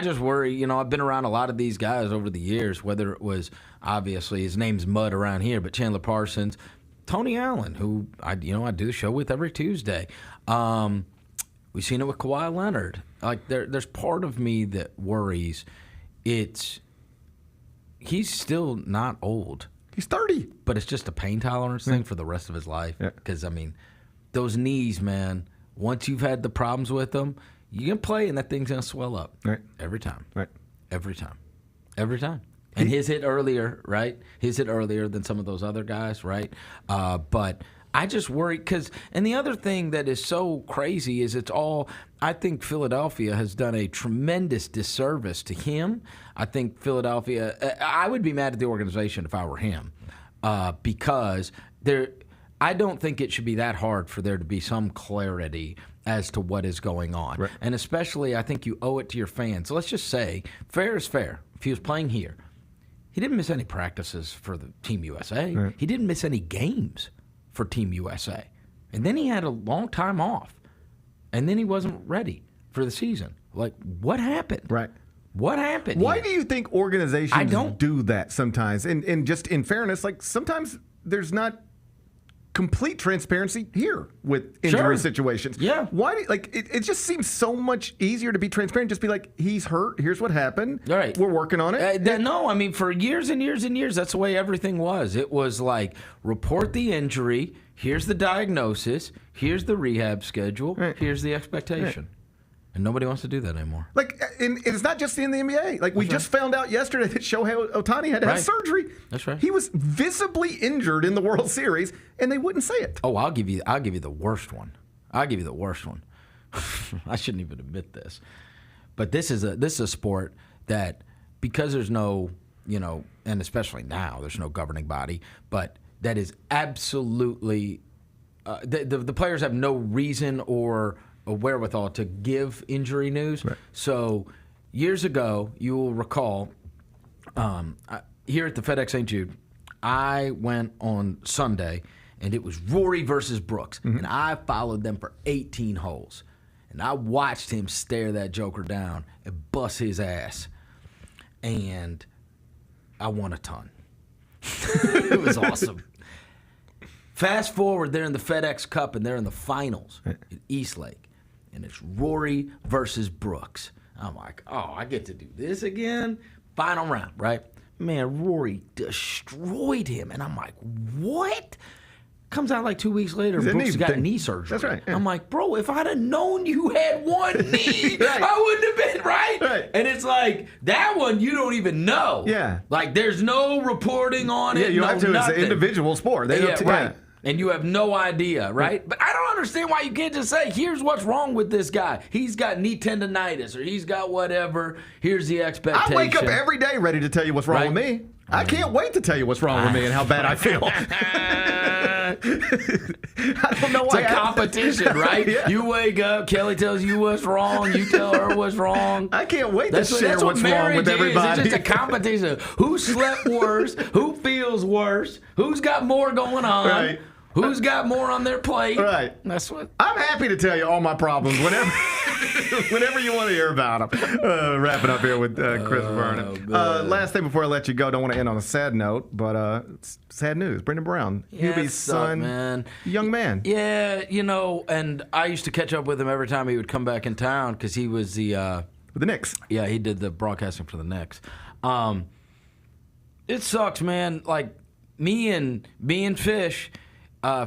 S6: just worry, I've been around a lot of these guys over the years, whether it was, obviously, his name's Mud around here, but Chandler Parsons, Tony Allen, who I do the show with every Tuesday. We've seen it with Kawhi Leonard. Like, there's part of me that worries he's still not old.
S4: He's 30.
S6: But it's just a pain tolerance thing for the rest of his life. Because, those knees, man, once you've had the problems with them, you can play and that thing's going to swell up.
S4: Right.
S6: Every time.
S4: Right.
S6: Every time. Every time. And his hit earlier, right? His hit earlier than some of those other guys, right? But I just worry and the other thing that is so crazy is I think Philadelphia has done a tremendous disservice to him. I think Philadelphia, I would be mad at the organization if I were him because I don't think it should be that hard for there to be some clarity as to what is going on. Right. And especially, I think you owe it to your fans. Let's just say, fair is fair. If he was playing here, he didn't miss any practices for the Team USA. Right. He didn't miss any games for Team USA. And then he had a long time off. And then he wasn't ready for the season. Like, what happened?
S4: Right.
S6: What happened?
S4: Why do you think organizations do that sometimes? And just in fairness, like sometimes there's not complete transparency here with injury situations.
S6: Yeah.
S4: Why? It just seems so much easier to be transparent. Just be like, he's hurt. Here's what happened.
S6: All right.
S4: We're working on it.
S6: No, for years and years and years, that's the way everything was. It was like, report the injury. Here's the diagnosis. Here's the rehab schedule. Right. Here's the expectation. Right. And nobody wants to do that anymore.
S4: And it's not just in the NBA. We just found out yesterday that Shohei Ohtani had to have surgery.
S6: That's right.
S4: He was visibly injured in the World Series, and they wouldn't say it.
S6: Oh, I'll give you the worst one. I shouldn't even admit this, but this is a sport that, because there's no, and especially now there's no governing body, but that is absolutely the players have no reason or a wherewithal to give injury news. Right. So years ago, you will recall, here at the FedEx St. Jude, I went on Sunday, and it was Rory versus Brooks, and I followed them for 18 holes. And I watched him stare that joker down and bust his ass. And I won a ton. It was awesome. Fast forward, they're in the FedEx Cup, and they're in the finals in Eastlake. And it's Rory versus Brooks. I'm like, oh, I get to do this again? Final round, right? Man, Rory destroyed him. And I'm like, what? Comes out like 2 weeks later, Brooks got knee surgery.
S4: That's right. Yeah.
S6: I'm like, bro, if I'd have known you had one knee, I wouldn't have been, right? And it's like, that one you don't even know.
S4: Yeah.
S6: Like, there's no reporting on it.
S4: Yeah, you have to.
S6: Nothing.
S4: It's an individual sport. They don't
S6: right. And you have no idea, right? But I don't understand why you can't just say, here's what's wrong with this guy. He's got knee tendonitis or he's got whatever. Here's the expectation.
S4: I wake up every day ready to tell you what's wrong with me. I can't wait to tell you what's wrong with me and how bad I feel. I don't know why.
S6: It's a competition, right? Yeah. You wake up, Kelly tells you what's wrong, you tell her what's wrong.
S4: I can't wait to share what's wrong with everybody.
S6: It's just a competition. Who slept worse? Who feels worse? Who's got more going on?
S4: Right.
S6: Who's got more on their plate?
S4: Right.
S6: That's what.
S4: I'm happy to tell you all my problems whenever you want to hear about them. Wrapping up here with Chris Vernon. Last thing before I let you go, don't want to end on a sad note, but it's sad news. Brendan Brown, Hubie's son,
S6: man.
S4: Young man.
S6: Yeah, and I used to catch up with him every time he would come back in town because he was the
S4: Knicks.
S6: Yeah, he did the broadcasting for the Knicks. It sucks, man. Like me and Fish.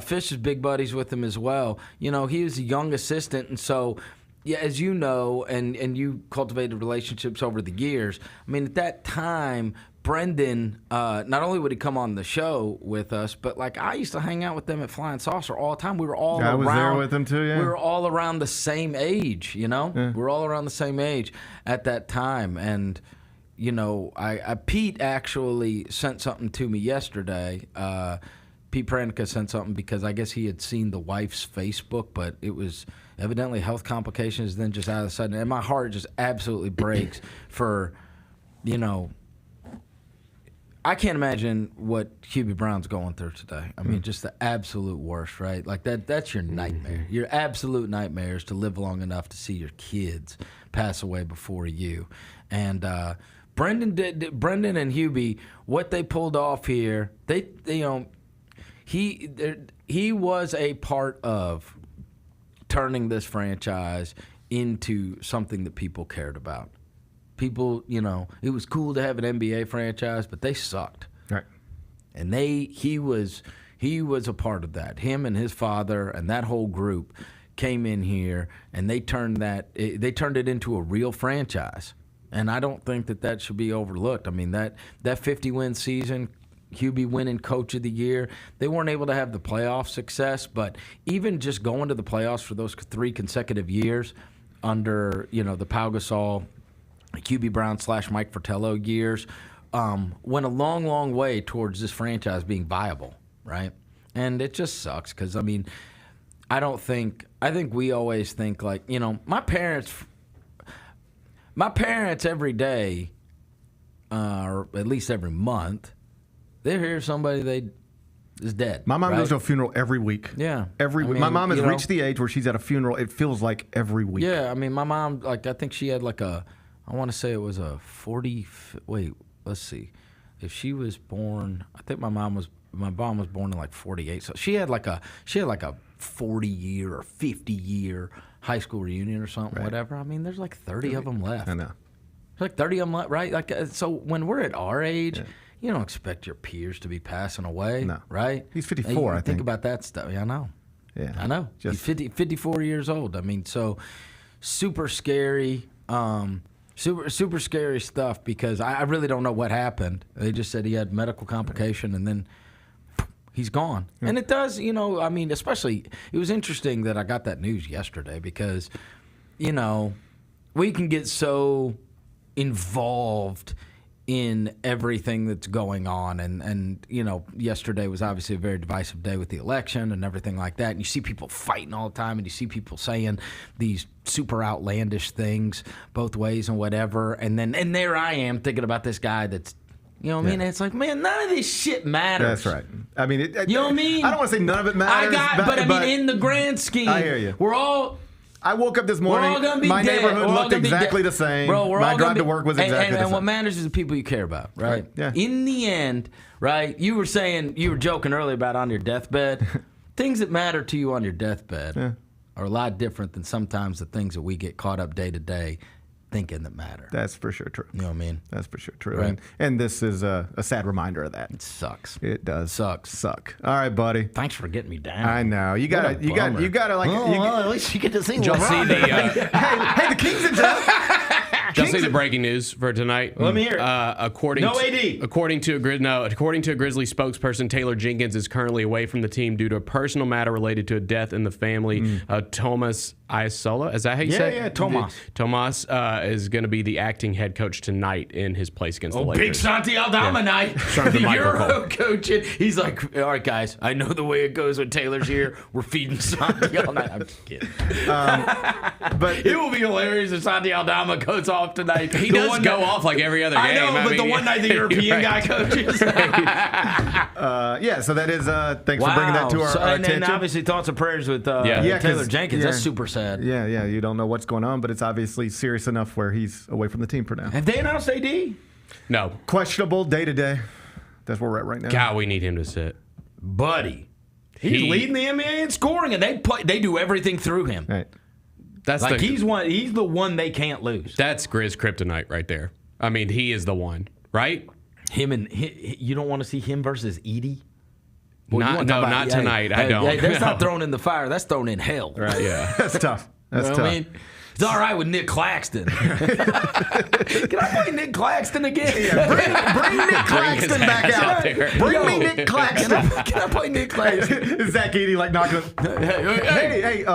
S6: Fish is big buddies with him as well. He was a young assistant, and so, yeah, as you know, and you cultivated relationships over the years. I mean, at that time, Brendan, not only would he come on the show with us, but like I used to hang out with them at Flying Saucer all the time. We were all
S4: I was there with them too. Yeah,
S6: we were all around the same age. Yeah. We were all around the same age at that time, and Pete actually sent something to me yesterday. Pete Pranica sent something because I guess he had seen the wife's Facebook, but it was evidently health complications. Then just out of a sudden, and my heart just absolutely breaks for, I can't imagine what Hubie Brown's going through today. I mean, just the absolute worst, right? Like that's your nightmare. Your absolute nightmare is to live long enough to see your kids pass away before you. And Brendan and Hubie, what they pulled off here, He was a part of turning this franchise into something that people cared about. People, it was cool to have an NBA franchise, but they sucked.
S4: Right.
S6: And he was a part of that. Him and his father and that whole group came in here and they turned it into a real franchise. And I don't think that should be overlooked. I mean, that 50-win season, Hubie winning Coach of the Year. They weren't able to have the playoff success, but even just going to the playoffs for those 3 consecutive years under, the Pau Gasol, Hubie Brown / Mike Fratello years, went a long, long way towards this franchise being viable, right? And it just sucks because, I mean, I think we always think like, my parents every day, or at least every month, they hear somebody is dead.
S4: My mom goes to a funeral every week.
S6: Yeah.
S4: Every week. My mom has reached the age where she's at a funeral. It feels like every week.
S6: Yeah, I mean, my mom, I think she had I want to say it was a 40, wait, let's see. If she was born, I think my mom was born in 48. So she had a 40-year or 50-year high school reunion or something, whatever. I mean, there's 30 of them left.
S4: I know.
S6: There's 30 of them left, right? So when we're at our age, you don't expect your peers to be passing away, right?
S4: He's 54, I think.
S6: Think about that stuff. Yeah, I know.
S4: Yeah.
S6: I know. He's 54 years old. I mean, so super scary, super scary stuff because I really don't know what happened. They just said he had medical complication and then he's gone. Yeah. And it does, I mean, especially, it was interesting that I got that news yesterday because, we can get so involved in everything that's going on. And yesterday was obviously a very divisive day with the election and everything like that. And you see people fighting all the time and you see people saying these super outlandish things both ways and whatever. And there I am thinking about this guy that's, I mean? It's like, man, none of this shit matters.
S4: That's right. I mean,
S6: you know what I mean?
S4: I don't want to say none of it matters.
S6: But in the grand scheme,
S4: I hear you.
S6: We're all
S4: I woke up this
S6: We're all
S4: morning.
S6: gonna be
S4: My
S6: dead.
S4: neighborhood
S6: We're all
S4: looked
S6: gonna be
S4: exactly
S6: dead.
S4: the same.
S6: Bro, we're
S4: My
S6: all
S4: drive
S6: gonna
S4: to
S6: be-
S4: work was exactly the
S6: and what
S4: same.
S6: matters is the people you care about, right?
S4: Yeah.
S6: In the end, right? You were joking earlier about on your deathbed. Things that matter to you on your deathbed are a lot different than sometimes the things that we get caught up day to day thinking that matter.
S4: That's for sure true.
S6: You know what I mean?
S4: That's for sure true.
S6: Right.
S4: And this is a sad reminder of that.
S6: It sucks.
S4: It does.
S6: Sucks.
S4: Suck. All right, buddy.
S6: Thanks for getting me down.
S4: I know. You
S6: What a
S4: gotta
S6: bummer.
S4: like.
S6: Well, at least you get to see
S9: Did y'all see the
S4: hey, the Kings in town.
S9: Did y'all see the breaking news for tonight?
S6: Let me hear it.
S9: According
S6: No
S9: to,
S6: AD.
S9: According to a Grizzlies spokesperson, Taylor Jenkins is currently away from the team due to a personal matter related to a death in the family. Thomas Isola, is that how you say it?
S6: Yeah, Tomas.
S9: Tomas is going to be the acting head coach tonight in his place against the Lakers.
S6: Big Santi Aldama night.
S9: Starting with
S6: The
S9: Michael
S6: Euro
S9: Cole.
S6: coach. He's like, all right, guys, I know the way it goes when Taylor's here. We're feeding Santi all night. I'm just kidding.
S4: But
S6: it will be hilarious if Santi Aldama goes off tonight.
S9: He does go off like every other
S6: I
S9: game.
S6: know, but the one night the European guy coaches.
S4: Yeah, so that is thanks for bringing that to our attention.
S6: And obviously thoughts and prayers with Taylor Jenkins. That's super sad.
S4: Yeah, you don't know what's going on, but it's obviously serious enough where he's away from the team for now.
S6: Have they announced AD?
S9: No.
S4: Questionable day to day. That's where we're at right now.
S9: God, we need him to sit.
S6: Buddy. He's leading the NBA in scoring, and they do everything through him.
S4: Right.
S9: That's
S6: like he's the one they can't lose.
S9: That's Grizz kryptonite right there. I mean, he is the one, right?
S6: You don't want to see him versus Edie?
S9: Not tonight. I don't.
S6: That's not thrown in the fire. That's thrown in hell.
S4: Right.
S9: Yeah.
S4: That's tough. That's
S6: You know
S4: tough.
S6: what I mean? It's all right with Nick Claxton. Can I play Nick Claxton again?
S4: Yeah, bring Nick Claxton back out. Bring me Nick Claxton.
S6: Can I play Nick Claxton?
S4: Zach Edey like knocking. Hey,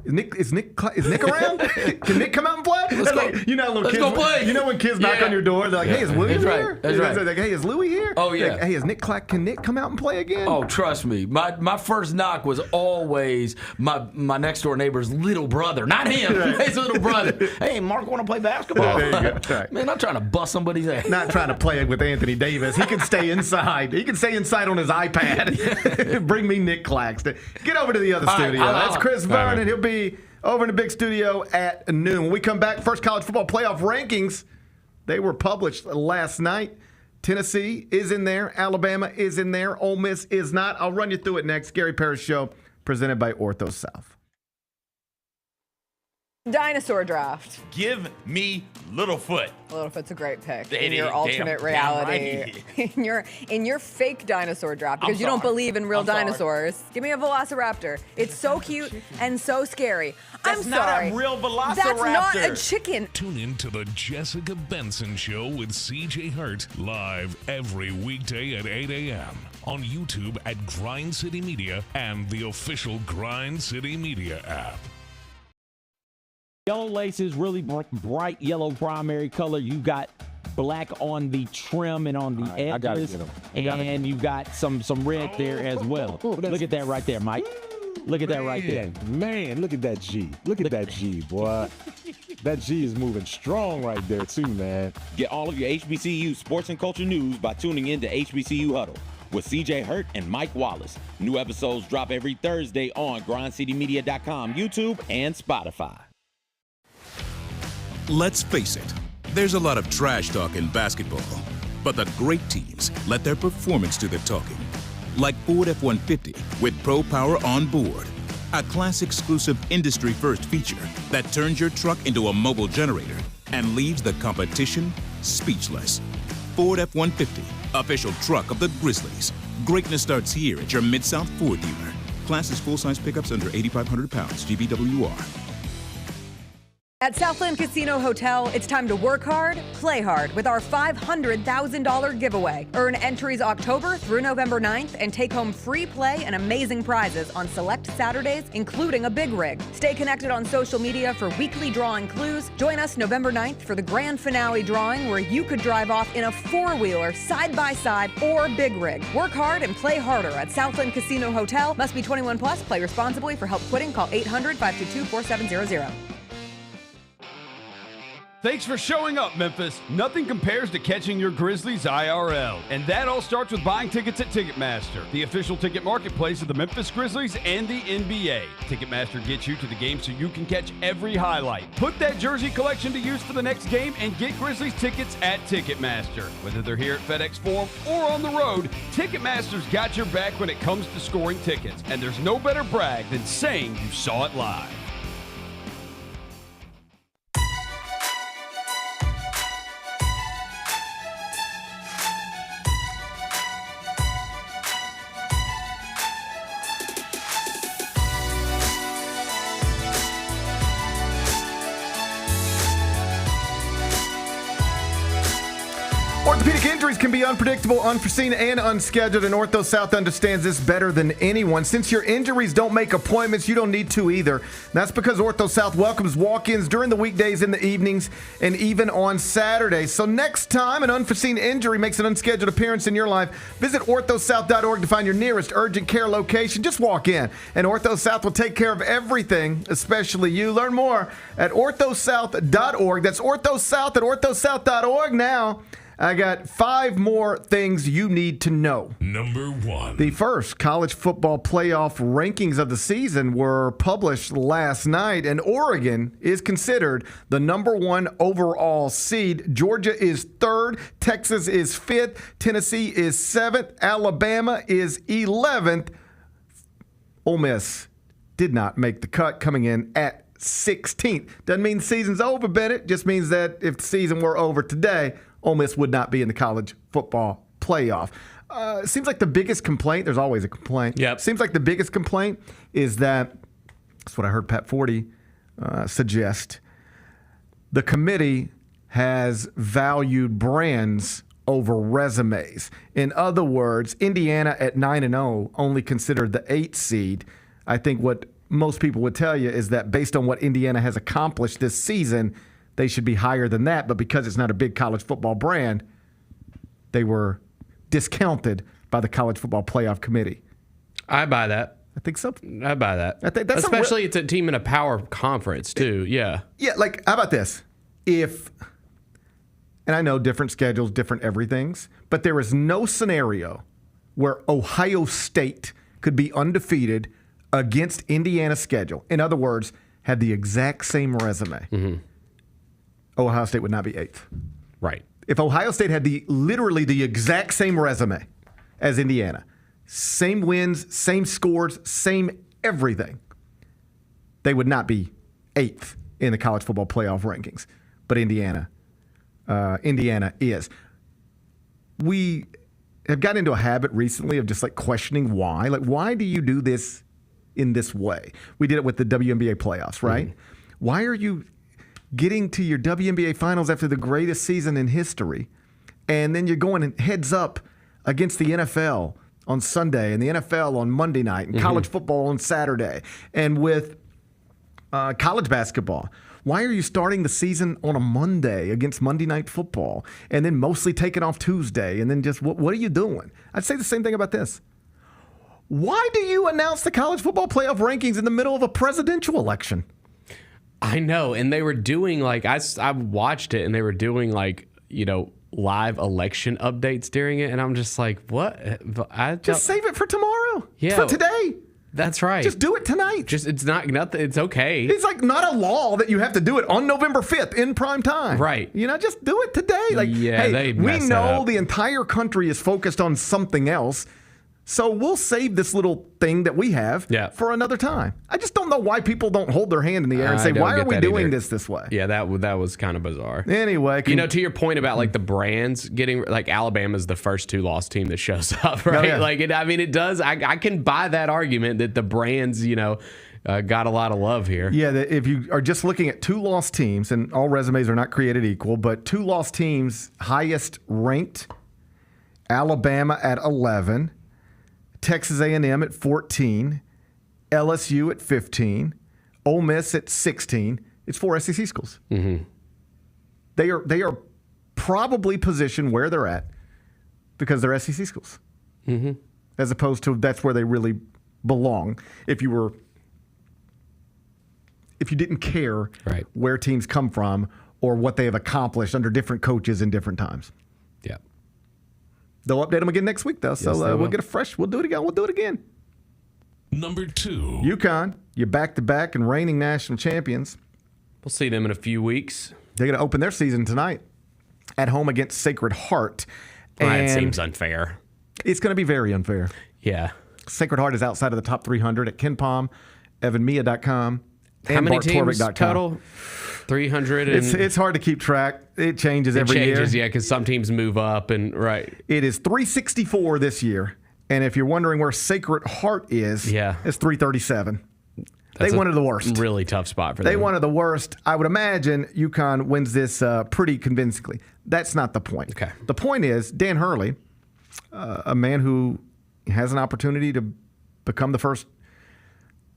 S4: is Nick around? Can Nick come out and play?
S6: Let's go.
S4: Like, you know, little
S6: Let's
S4: kids.
S6: go play.
S4: You know when kids knock on your door, they're like, "Hey, is William
S6: That's right.
S4: here?"
S6: That's right.
S4: They're like, "Hey, is Louis here?"
S6: Oh, yeah.
S4: Like, hey, is Nick Can Nick come out and play again?
S6: Oh, trust me. My first knock was always my next door neighbor's little brother. Not him. His little brother. Hey, Mark, want to play basketball?
S4: There you go. Right.
S6: Man, I'm trying to bust somebody's ass.
S4: Not trying to play it with Anthony Davis. He can stay inside. He can stay inside on his iPad. Bring me Nick Claxton. Get over to the other studio. That's Chris Vernon. He'll be over in the big studio at noon. When we come back, first college football playoff rankings, they were published last night. Tennessee is in there. Alabama is in there. Ole Miss is not. I'll run you through it next. Gary Parrish Show, presented by Ortho South.
S19: Dinosaur draft.
S20: Give me Littlefoot.
S19: Littlefoot's a great pick
S20: It
S19: in your
S20: is.
S19: alternate
S20: Damn
S19: reality.
S20: right.
S19: in your fake dinosaur draft because
S20: I'm
S19: you don't
S20: sorry.
S19: believe in real
S20: I'm sorry.
S19: dinosaurs. Give me a velociraptor. It's so cute and so scary.
S20: That's
S19: I'm
S20: not
S19: sorry.
S20: a real velociraptor.
S19: That's not a chicken.
S8: Tune in to the Jessica Benson Show with CJ Hurt live every weekday at 8 a.m. on YouTube at Grind City Media and the official Grind City Media app.
S14: Yellow laces, really bright yellow primary color. You got black on the trim and on the edges.
S15: I gotta get 'em.
S14: And you got some red there as well. Look at that right there, Mike. Look at that right there.
S15: Man, look at that G. Look at that G, boy. That G is moving strong right there, too, man.
S16: Get all of your HBCU sports and culture news by tuning in to HBCU Huddle with CJ Hurt and Mike Wallace. New episodes drop every Thursday on grindcitymedia.com, YouTube, and Spotify.
S21: Let's face it, there's a lot of trash talk in basketball, but the great teams let their performance do the talking. Like Ford F-150 with Pro Power on board, a class-exclusive industry-first feature that turns your truck into a mobile generator and leaves the competition speechless. Ford F-150, official truck of the Grizzlies. Greatness starts here at your Mid-South Ford dealer. Class is full-size pickups under 8,500 pounds, GVWR.
S7: At Southland Casino Hotel, it's time to work hard, play hard with our $500,000 giveaway. Earn entries October through November 9th and take home free play and amazing prizes on select Saturdays, including a big rig. Stay connected on social media for weekly drawing clues. Join us November 9th for the grand finale drawing where you could drive off in a four-wheeler, side-by-side, or big rig. Work hard and play harder at Southland Casino Hotel. Must be 21 plus. Play responsibly. For help quitting, call 800-522-4700.
S1: Thanks for showing up, Memphis. Nothing compares to catching your Grizzlies IRL. And that all starts with buying tickets at Ticketmaster, the official ticket marketplace of the Memphis Grizzlies and the NBA. Ticketmaster gets you to the game so you can catch every highlight. Put that jersey collection to use for the next game and get Grizzlies tickets at Ticketmaster. Whether they're here at FedEx Forum or on the road, Ticketmaster's got your back when it comes to scoring tickets. And there's no better brag than saying you saw it live.
S4: Orthopedic injuries can be unpredictable, unforeseen, and unscheduled, and Ortho South understands this better than anyone. Since your injuries don't make appointments, you don't need to either. That's because Ortho South welcomes walk-ins during the weekdays, in the evenings, and even on Saturdays. So next time an unforeseen injury makes an unscheduled appearance in your life, visit orthosouth.org to find your nearest urgent care location. Just walk in, and Ortho South will take care of everything, especially you. Learn more at orthosouth.org. That's orthosouth at orthosouth.org now. I got 5 more things you need to know.
S8: Number 1.
S4: The first college football playoff rankings of the season were published last night, and Oregon is considered the number 1 overall seed. Georgia is 3rd. Texas is 5th. Tennessee is 7th. Alabama is 11th. Ole Miss did not make the cut, coming in at 16th. Doesn't mean the season's over, Bennett. Just means that if the season were over today, Ole Miss would not be in the college football playoff. Seems like the biggest complaint, there's always a complaint.
S9: Yep.
S4: Seems like the biggest complaint is that's what I heard Pat Forty suggest. The committee has valued brands over resumes. In other words, Indiana at 9-0 only considered the 8th seed. I think what most people would tell you is that based on what Indiana has accomplished this season, they should be higher than that, but because it's not a big college football brand, they were discounted by the College Football Playoff Committee.
S9: I buy that.
S4: I think so.
S9: I buy that.
S4: I think that's
S9: especially it's a team in a power conference too. Yeah.
S4: Yeah, like how about this? And I know different schedules, different everythings, but there is no scenario where Ohio State could be undefeated against Indiana's schedule. In other words, had the exact same resume. Mm-hmm. Ohio State would not be 8th.
S9: Right.
S4: If Ohio State had literally the exact same resume as Indiana, same wins, same scores, same everything, they would not be 8th in the college football playoff rankings. But Indiana is. We have gotten into a habit recently of just like questioning why. Like, why do you do this in this way? We did it with the WNBA playoffs, right? Mm-hmm. Why are you getting to your WNBA finals after the greatest season in history, and then you're going heads up against the NFL on Sunday and the NFL on Monday night and college football on Saturday, and with college basketball? Why are you starting the season on a Monday against Monday Night Football and then mostly taking off Tuesday, and then just what are you doing? I'd say the same thing about this. Why do you announce the college football playoff rankings in the middle of a presidential election?
S9: I know, and they were doing like I watched it, and they were doing like live election updates during it, and I'm just like, what?
S4: Just save it for tomorrow.
S9: Yeah,
S4: for today.
S9: That's right.
S4: Just do it tonight.
S9: It's not nothing. It's okay.
S4: It's like not a law that you have to do it on November 5th in prime time.
S9: Right.
S4: Just do it today. Like,
S9: yeah,
S4: hey, we know the entire country is focused on something else. So we'll save this little thing that we have for another time. I just don't know why people don't hold their hand in the air and say, why are we doing this way?
S9: Yeah, that was kind of bizarre.
S4: Anyway.
S9: To your point about like the brands getting, like Alabama's the first 2-loss team that shows up, right?
S4: Oh, yeah.
S9: It does. I can buy that argument that the brands, got a lot of love here.
S4: Yeah, if you are just looking at 2-loss teams, and all resumes are not created equal, but 2-loss teams, highest ranked, Alabama at 11, Texas A&M at 14, LSU at 15, Ole Miss at 16. It's 4 SEC schools.
S9: Mm-hmm.
S4: They are probably positioned where they're at because they're SEC schools, as opposed to that's where they really belong. If you didn't care where teams come from or what they have accomplished under different coaches in different times.
S9: Yeah.
S4: They'll update them again next week, though. So
S9: Yes,
S4: we'll get a fresh. We'll do it again. We'll do it again.
S8: Number 2.
S4: UConn, you're back-to-back and reigning national champions.
S9: We'll see them in a few weeks.
S4: They're going to open their season tonight at home against Sacred Heart.
S9: That seems unfair.
S4: It's going to be very unfair.
S9: Yeah.
S4: Sacred Heart is outside of the top 300 at KenPom, evanmia.com,
S9: How
S4: and
S9: many teams
S4: barttorvik.com.
S9: total? 300.
S4: It's hard to keep track. It changes every year.
S9: It changes, yeah, because some teams move up and right.
S4: It is 364 this year. And if you're wondering where Sacred Heart is, it's 337.
S9: That's
S4: they wanted the worst.
S9: Really tough spot for them.
S4: They wanted the worst. I would imagine UConn wins this pretty convincingly. That's not the point.
S9: Okay.
S4: The point is Dan Hurley, a man who has an opportunity to become the first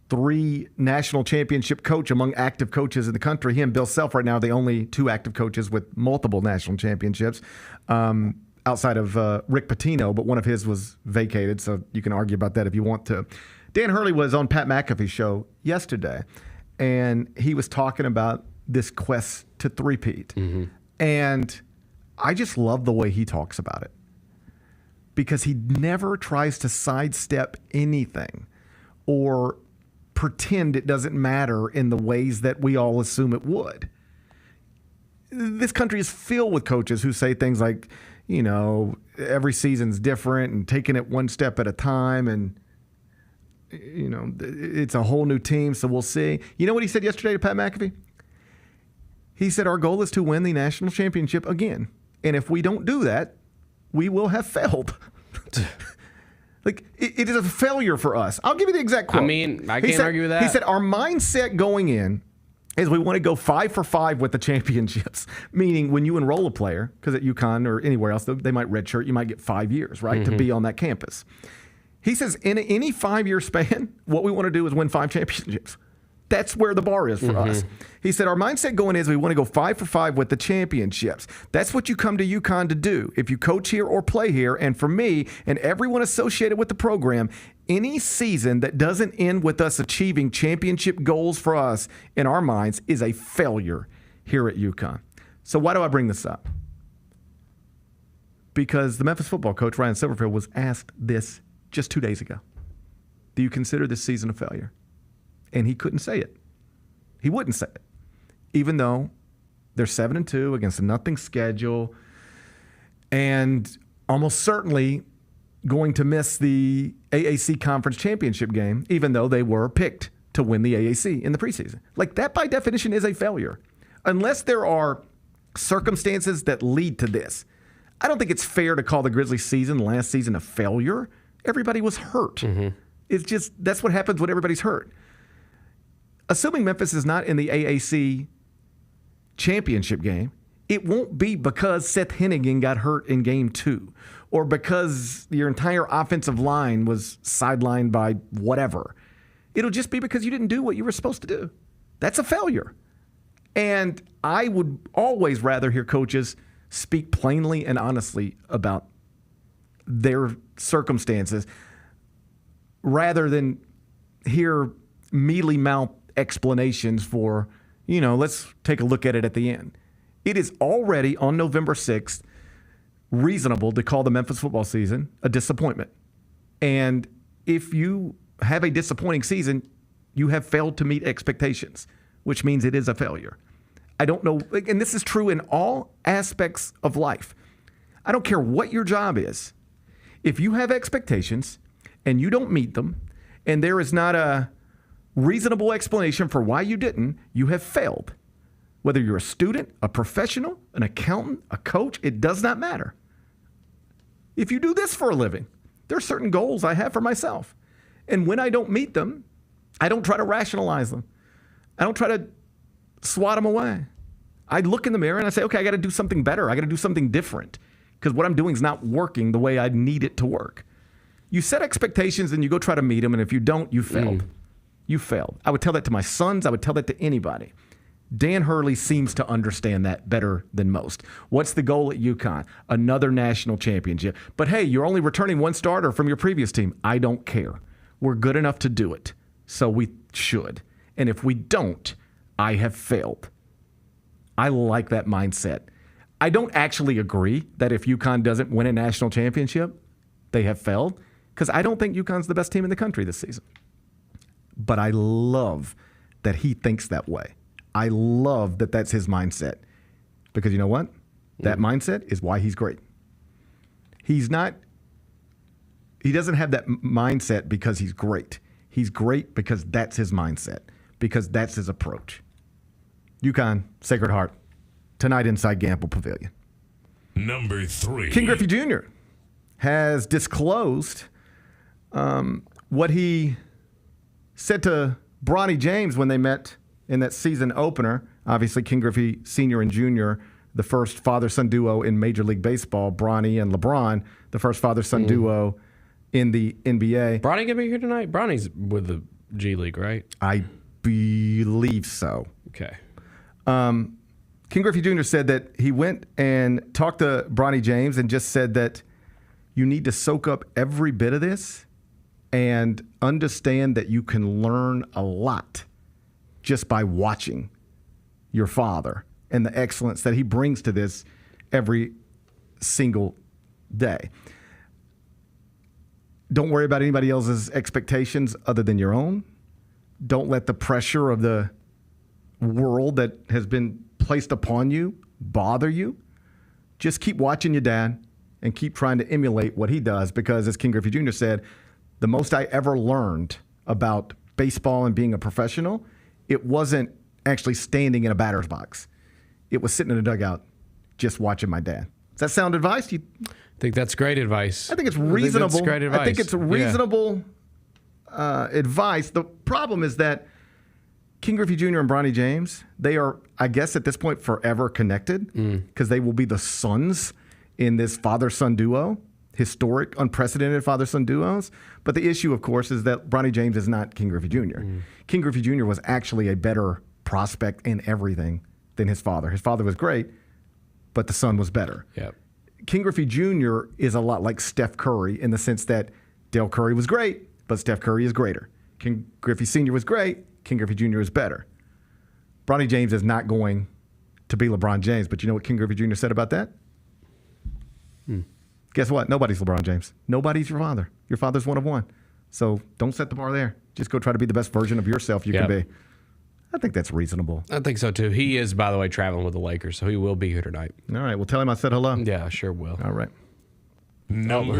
S4: 3 national championship coach among active coaches in the country. He and Bill Self right now are the only 2 active coaches with multiple national championships. Outside of Rick Pitino, but one of his was vacated, so you can argue about that if you want to. Dan Hurley was on Pat McAfee's show yesterday, and he was talking about this quest to three-peat. And I just love the way he talks about it because he never tries to sidestep anything or pretend it doesn't matter in the ways that we all assume it would. This country is filled with coaches who say things like, you know, every season's different and taking it one step at a time and, you know, it's a whole new team, so we'll see. You know what he said yesterday to Pat McAfee? He said, our goal is to win the national championship again. And if we don't do that, we will have failed. Like, it is a failure for us. I'll give you the exact quote.
S9: I mean, I can't argue with that.
S4: He said, our mindset going in is we want to go 5 for 5 with the championships. Meaning when you enroll a player, because at UConn or anywhere else, they might redshirt, you might get 5 years, right, to be on that campus. He says in any 5-year span, what we want to do is win 5 championships. That's where the bar is for us. He said, our mindset going is we want to go 5 for 5 with the championships. That's what you come to UConn to do. If you coach here or play here, and for me and everyone associated with the program, any season that doesn't end with us achieving championship goals for us in our minds is a failure here at UConn. So why do I bring this up? Because the Memphis football coach, Ryan Silverfield, was asked this just 2 days ago. Do you consider this season a failure? And he couldn't say it. He wouldn't say it. Even though they're 7-2 against a nothing schedule and almost certainly going to miss the AAC Conference Championship game, even though they were picked to win the AAC in the preseason. Like, that by definition is a failure. Unless there are circumstances that lead to this. I don't think it's fair to call the Grizzlies season, last season, a failure. Everybody was hurt. It's just, that's what happens when everybody's hurt. Assuming Memphis is not in the AAC championship game, it won't be because Seth Hennigan got hurt in game 2 or because your entire offensive line was sidelined by whatever. It'll just be because you didn't do what you were supposed to do. That's a failure. And I would always rather hear coaches speak plainly and honestly about their circumstances rather than hear mealy-mouthed explanations for, you know, let's take a look at it at the end. It is already on November 6th reasonable to call the Memphis football season a disappointment. And if you have a disappointing season, you have failed to meet expectations, which means it is a failure. I don't know, and this is true in all aspects of life. I don't care what your job is. If you have expectations and you don't meet them, and there is not a reasonable explanation for why you didn't, you have failed. Whether you're a student, a professional, an accountant, a coach, it does not matter. If you do this for a living, there are certain goals I have for myself. And when I don't meet them, I don't try to rationalize them. I don't try to swat them away. I look in the mirror and I say, okay, I got to do something better. I got to do something different because what I'm doing is not working the way I need it to work. You set expectations and you go try to meet them, and if you don't, you failed. You failed. I would tell that to my sons. I would tell that to anybody. Dan Hurley seems to understand that better than most. What's the goal at UConn? Another national championship. But hey, you're only returning one starter from your previous team. I don't care. We're good enough to do it. So we should. And if we don't, I have failed. I like that mindset. I don't actually agree that if UConn doesn't win a national championship, they have failed, because I don't think UConn's the best team in the country this season. But I love that he thinks that way. I love that that's his mindset, because you know what? That mindset is why he's great. He doesn't have that mindset because he's great. He's great because that's his mindset, because that's his approach. UConn, Sacred Heart, tonight inside Gamble Pavilion.
S8: Number 3.
S4: King Griffey Jr. has disclosed what he said to Bronny James when they met in that season opener. Obviously, King Griffey Sr. and Jr., the first father-son duo in Major League Baseball. Bronny and LeBron, the first father-son duo in the NBA.
S9: Bronny gonna be here tonight? Bronny's with the G League, right?
S4: I believe so.
S9: Okay.
S4: King Griffey Jr. said that he went and talked to Bronny James and just said that you need to soak up every bit of this and understand that you can learn a lot just by watching your father and the excellence that he brings to this every single day. Don't worry about anybody else's expectations other than your own. Don't let the pressure of the world that has been placed upon you bother you. Just keep watching your dad and keep trying to emulate what he does, because as King Griffey Jr. said, the most I ever learned about baseball and being a professional, it wasn't actually standing in a batter's box. It was sitting in a dugout just watching my dad. Does that sound advice?
S9: I think that's great advice.
S4: I think it's reasonable.
S9: That's great advice.
S4: I think it's reasonable advice. The problem is that King Griffey Jr. and Bronny James, they are, I guess at this point, forever connected, because they will be the sons in this father-son duo, historic, unprecedented father-son duos. But the issue, of course, is that Bronny James is not King Griffey Jr. King Griffey Jr. was actually a better prospect in everything than his father. His father was great, but the son was better.
S9: Yep.
S4: King Griffey Jr. is a lot like Steph Curry in the sense that Dale Curry was great, but Steph Curry is greater. King Griffey Sr. was great, King Griffey Jr. is better. Bronny James is not going to be LeBron James, but you know what King Griffey Jr. said about that? Guess what? Nobody's LeBron James. Nobody's your father. Your father's one of one. So don't set the bar there. Just go try to be the best version of yourself you can be. I think that's reasonable.
S9: I think so, too. He is, by the way, traveling with the Lakers, so he will be here tonight.
S4: All right. Well, tell him I said hello.
S9: Yeah, I sure will.
S4: All right.
S8: Number 4.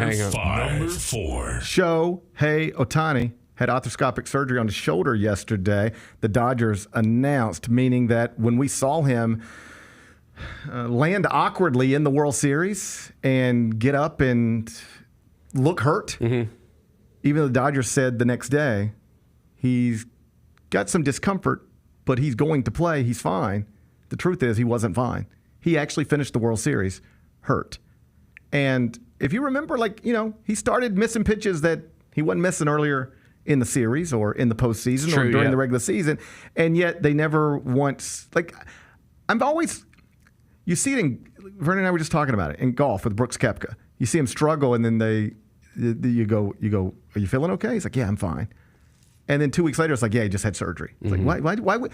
S4: Shohei Ohtani had arthroscopic surgery on his shoulder yesterday. The Dodgers announced, meaning that when we saw him land awkwardly in the World Series and get up and look hurt, even the Dodgers said the next day, he's got some discomfort, but he's going to play. He's fine. The truth is he wasn't fine. He actually finished the World Series hurt. And if you remember, he started missing pitches that he wasn't missing earlier in the series or in the postseason or during the regular season. And yet they never once, you see it in, Vernon and I were just talking about it, in golf with Brooks Koepka. You see him struggle and then you go, are you feeling okay? He's like, yeah, I'm fine. And then 2 weeks later, it's like, yeah, he just had surgery. It's like, why would,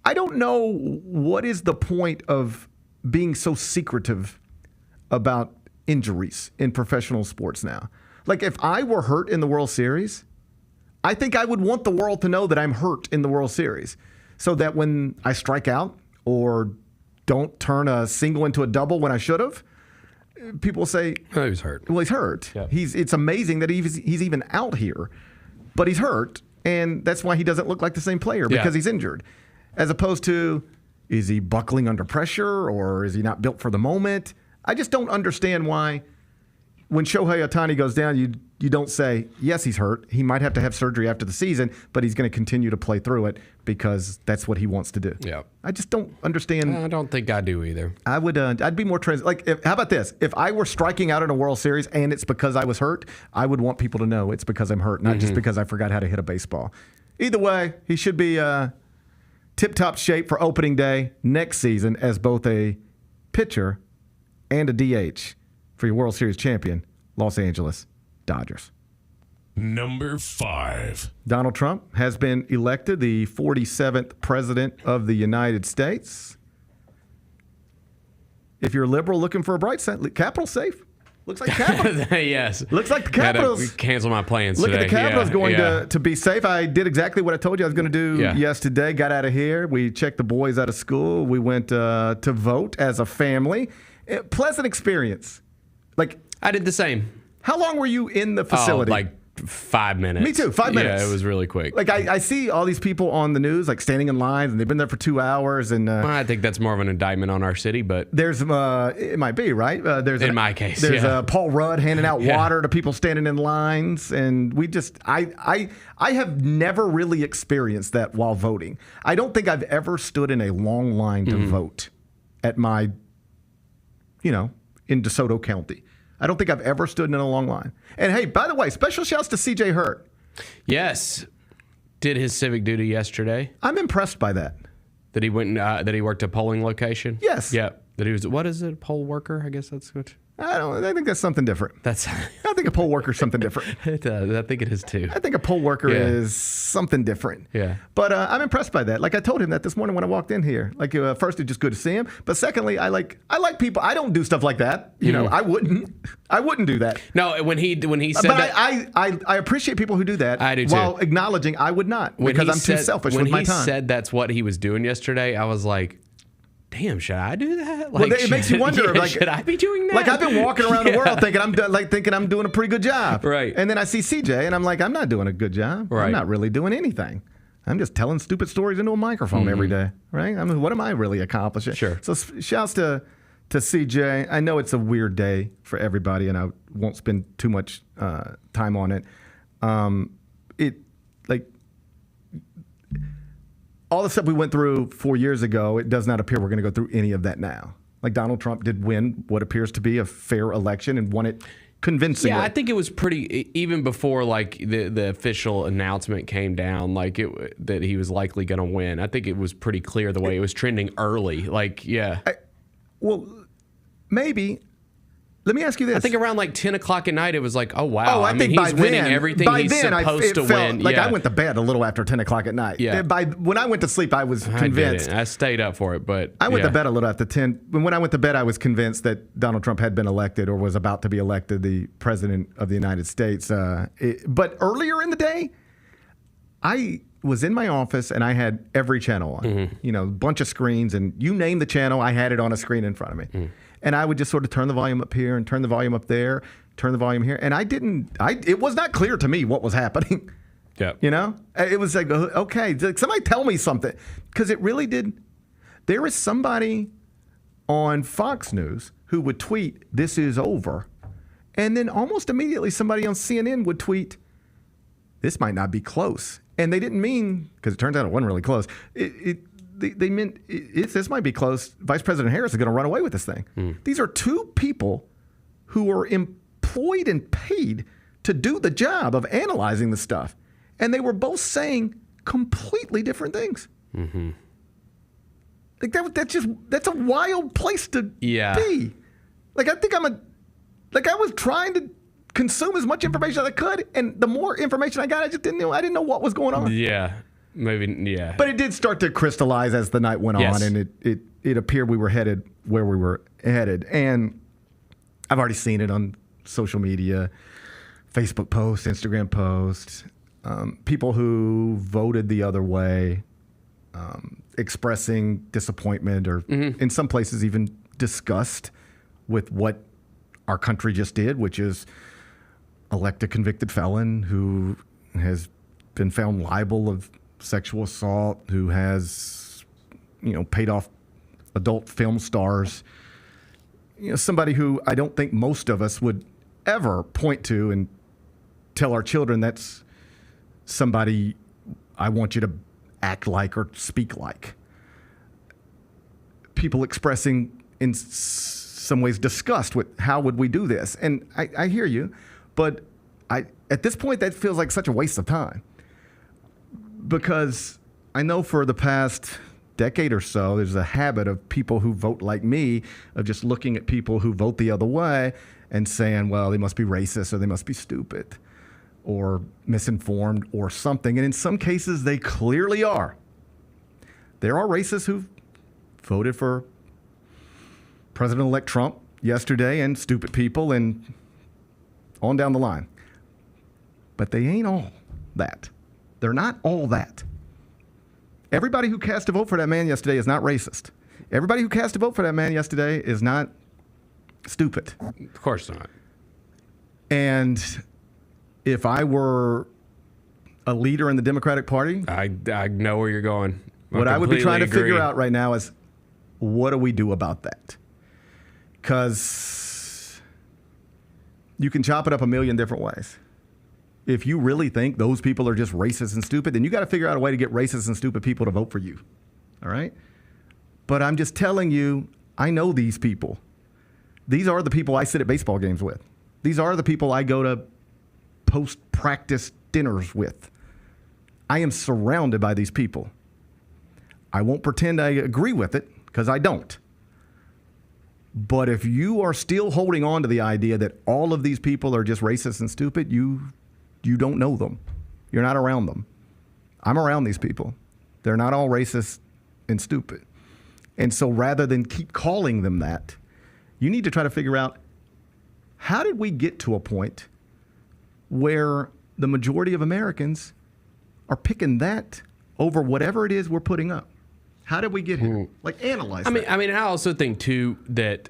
S4: I don't know what is the point of being so secretive about injuries in professional sports now. Like, if I were hurt in the World Series, I think I would want the world to know that I'm hurt in the World Series, so that when I strike out or don't turn a single into a double when I should have, people say,
S9: oh, he was hurt.
S4: Well, he's hurt. Yeah. It's amazing that he's even out here, but he's hurt, and that's why he doesn't look like the same player, because he's injured. As opposed to, is he buckling under pressure, or is he not built for the moment? I just don't understand why when Shohei Ohtani goes down, you don't say, yes, he's hurt. He might have to have surgery after the season, but he's going to continue to play through it because that's what he wants to do.
S9: Yeah.
S4: I just don't understand.
S9: I don't think I do either.
S4: I would. I'd be more how about this? If I were striking out in a World Series and it's because I was hurt, I would want people to know it's because I'm hurt, not just because I forgot how to hit a baseball. Either way, he should be tip-top shape for opening day next season as both a pitcher and a DH for your World Series champion, Los Angeles Dodgers.
S8: Number 5.
S4: Donald Trump has been elected the 47th president of the United States. if you're a liberal looking for a bright side, Capitol's safe. Looks like Capitol.
S9: Yes.
S4: Looks like the Capitals.
S9: Cancel my plans
S4: Look
S9: today.
S4: at the Capitals going
S9: yeah.
S4: to be safe. I did exactly what I told you I was going to do yesterday. Got out of here. We checked the boys out of school. We went to vote as a family. Pleasant experience. Like
S9: I did the same.
S4: How long were you in the facility?
S9: Oh, like 5 minutes.
S4: Me too. 5 minutes.
S9: Yeah, it was really quick.
S4: Like I see all these people on the news like standing in lines, and they've been there for 2 hours. And
S9: I think that's more of an indictment on our city, but
S4: there's it might be right. There's
S9: in my case,
S4: there's Paul Rudd handing out water to people standing in lines, and we just I have never really experienced that while voting. I don't think I've ever stood in a long line to vote at my, in DeSoto County. I don't think I've ever stood in a long line. And hey, by the way, special shouts to CJ Hurt.
S9: Yes, did his civic duty yesterday.
S4: I'm impressed by that.
S9: That he went. That he worked a polling location.
S4: Yes.
S9: Yeah. That he was. What is it? A poll worker? I guess that's what.
S4: I think that's something different. I think a poll worker is something different.
S9: I think it is too.
S4: I think a poll worker is something different.
S9: Yeah.
S4: But I'm impressed by that. Like I told him that this morning when I walked in here. Like first, it's just good to see him. But secondly, I like people. I don't do stuff like that. I wouldn't do that.
S9: No, when he said
S4: but
S9: that.
S4: I appreciate people who do that.
S9: I do too.
S4: While acknowledging I would not because I'm too selfish with my time.
S9: When he said that's what he was doing yesterday, I was like, damn, should I do that?
S4: Like, it makes you wonder. Like,
S9: should I be doing that?
S4: Like I've been walking around the world thinking I'm doing a pretty good job.
S9: Right.
S4: And then I see CJ and I'm like, I'm not doing a good job.
S9: Right.
S4: I'm not really doing anything. I'm just telling stupid stories into a microphone every day. Right. I mean, what am I really accomplishing?
S9: Sure.
S4: So shouts to CJ. I know it's a weird day for everybody, and I won't spend too much time on it. All the stuff we went through 4 years ago, it does not appear we're going to go through any of that now. Like Donald Trump did win what appears to be a fair election and won it convincingly.
S9: Yeah, I think it was pretty, even before like the official announcement came down, like that he was likely going to win. I think it was pretty clear the way it was trending early. Like, yeah.
S4: Well, maybe. Let me ask you this.
S9: I think around like 10 o'clock at night, it was like, oh, wow.
S4: I think
S9: he's winning everything he's supposed to win.
S4: Like I went to bed a little after 10 o'clock at night.
S9: Yeah.
S4: When I went to sleep, I was convinced.
S9: I stayed up for it, but
S4: I went to bed a little after 10. When I went to bed, I was convinced that Donald Trump had been elected or was about to be elected the president of the United States. But earlier in the day, I was in my office and I had every channel on. A bunch of screens, and you name the channel, I had it on a screen in front of me. And I would just sort of turn the volume up here and turn the volume up there, turn the volume here. And it was not clear to me what was happening.
S9: Yeah.
S4: It was like, okay, somebody tell me something. Because it really did. There is somebody on Fox News who would tweet, "This is over." And then almost immediately somebody on CNN would tweet, "This might not be close." And they didn't mean, because it turns out it wasn't really close. They meant this might be close. Vice President Harris is going to run away with this thing. These are two people who are employed and paid to do the job of analyzing the stuff. And they were both saying completely different things. Like that's a wild place to be. Like I think I was trying to consume as much information as I could, and the more information I got, I didn't know what was going on.
S9: Yeah. Maybe, yeah.
S4: But it did start to crystallize as the night went on, and it appeared we were headed where we were headed. And I've already seen it on social media, Facebook posts, Instagram posts, people who voted the other way, expressing disappointment or in some places even disgust with what our country just did, which is elect a convicted felon who has been found liable of sexual assault, who has, paid off adult film stars. Somebody who I don't think most of us would ever point to and tell our children that's somebody I want you to act like or speak like. People expressing in some ways disgust with how would we do this? And I hear you, but at this point that feels like such a waste of time. Because I know for the past decade or so, there's a habit of people who vote like me of just looking at people who vote the other way and saying, well, they must be racist or they must be stupid or misinformed or something. And in some cases, they clearly are. There are racists who voted for President-elect Trump yesterday and stupid people and on down the line. But they ain't all that. They're not all that. Everybody who cast a vote for that man yesterday is not racist. Everybody who cast a vote for that man yesterday is not stupid.
S9: Of course not.
S4: And if I were a leader in the Democratic Party,
S9: I know where you're going.
S4: What I would be trying to figure out right now is, what do we do about that? Because you can chop it up a million different ways. If you really think those people are just racist and stupid, then you got to figure out a way to get racist and stupid people to vote for you. All right? But I'm just telling you, I know these people. These are the people I sit at baseball games with. These are the people I go to post-practice dinners with. I am surrounded by these people. I won't pretend I agree with it, because I don't. But if you are still holding on to the idea that all of these people are just racist and stupid, you don't know them. You're not around them. I'm around these people. They're not all racist and stupid. And so rather than keep calling them that, you need to try to figure out, how did we get to a point where the majority of Americans are picking that over whatever it is we're putting up? How did we get here? Like, analyze that.
S9: I mean, I also think, too, that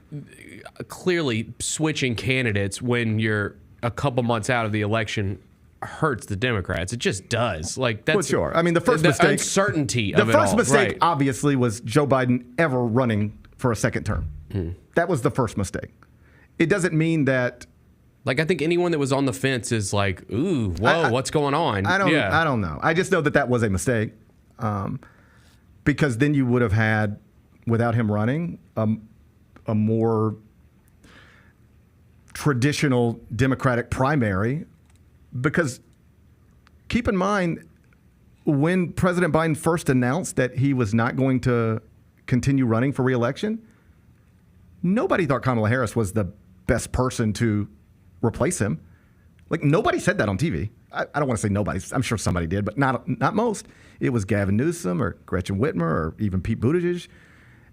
S9: clearly switching candidates when you're a couple months out of the election hurts the Democrats. It just does. Like, that's,
S4: well, sure. I mean, the first mistake,
S9: uncertainty of
S4: the
S9: it all.
S4: first mistake,
S9: right.
S4: obviously, was Joe Biden ever running for a second term. That was the first mistake. It doesn't mean that.
S9: Like, I think anyone that was on the fence is like, ooh, whoa, what's going on?
S4: I don't know. I just know that was a mistake. Because then you would have had, without him running, a more traditional Democratic primary. Because keep in mind, when President Biden first announced that he was not going to continue running for re-election, nobody thought Kamala Harris was the best person to replace him. Like, nobody said that on TV. I don't want to say nobody. I'm sure somebody did, but not most. It was Gavin Newsom or Gretchen Whitmer or even Pete Buttigieg.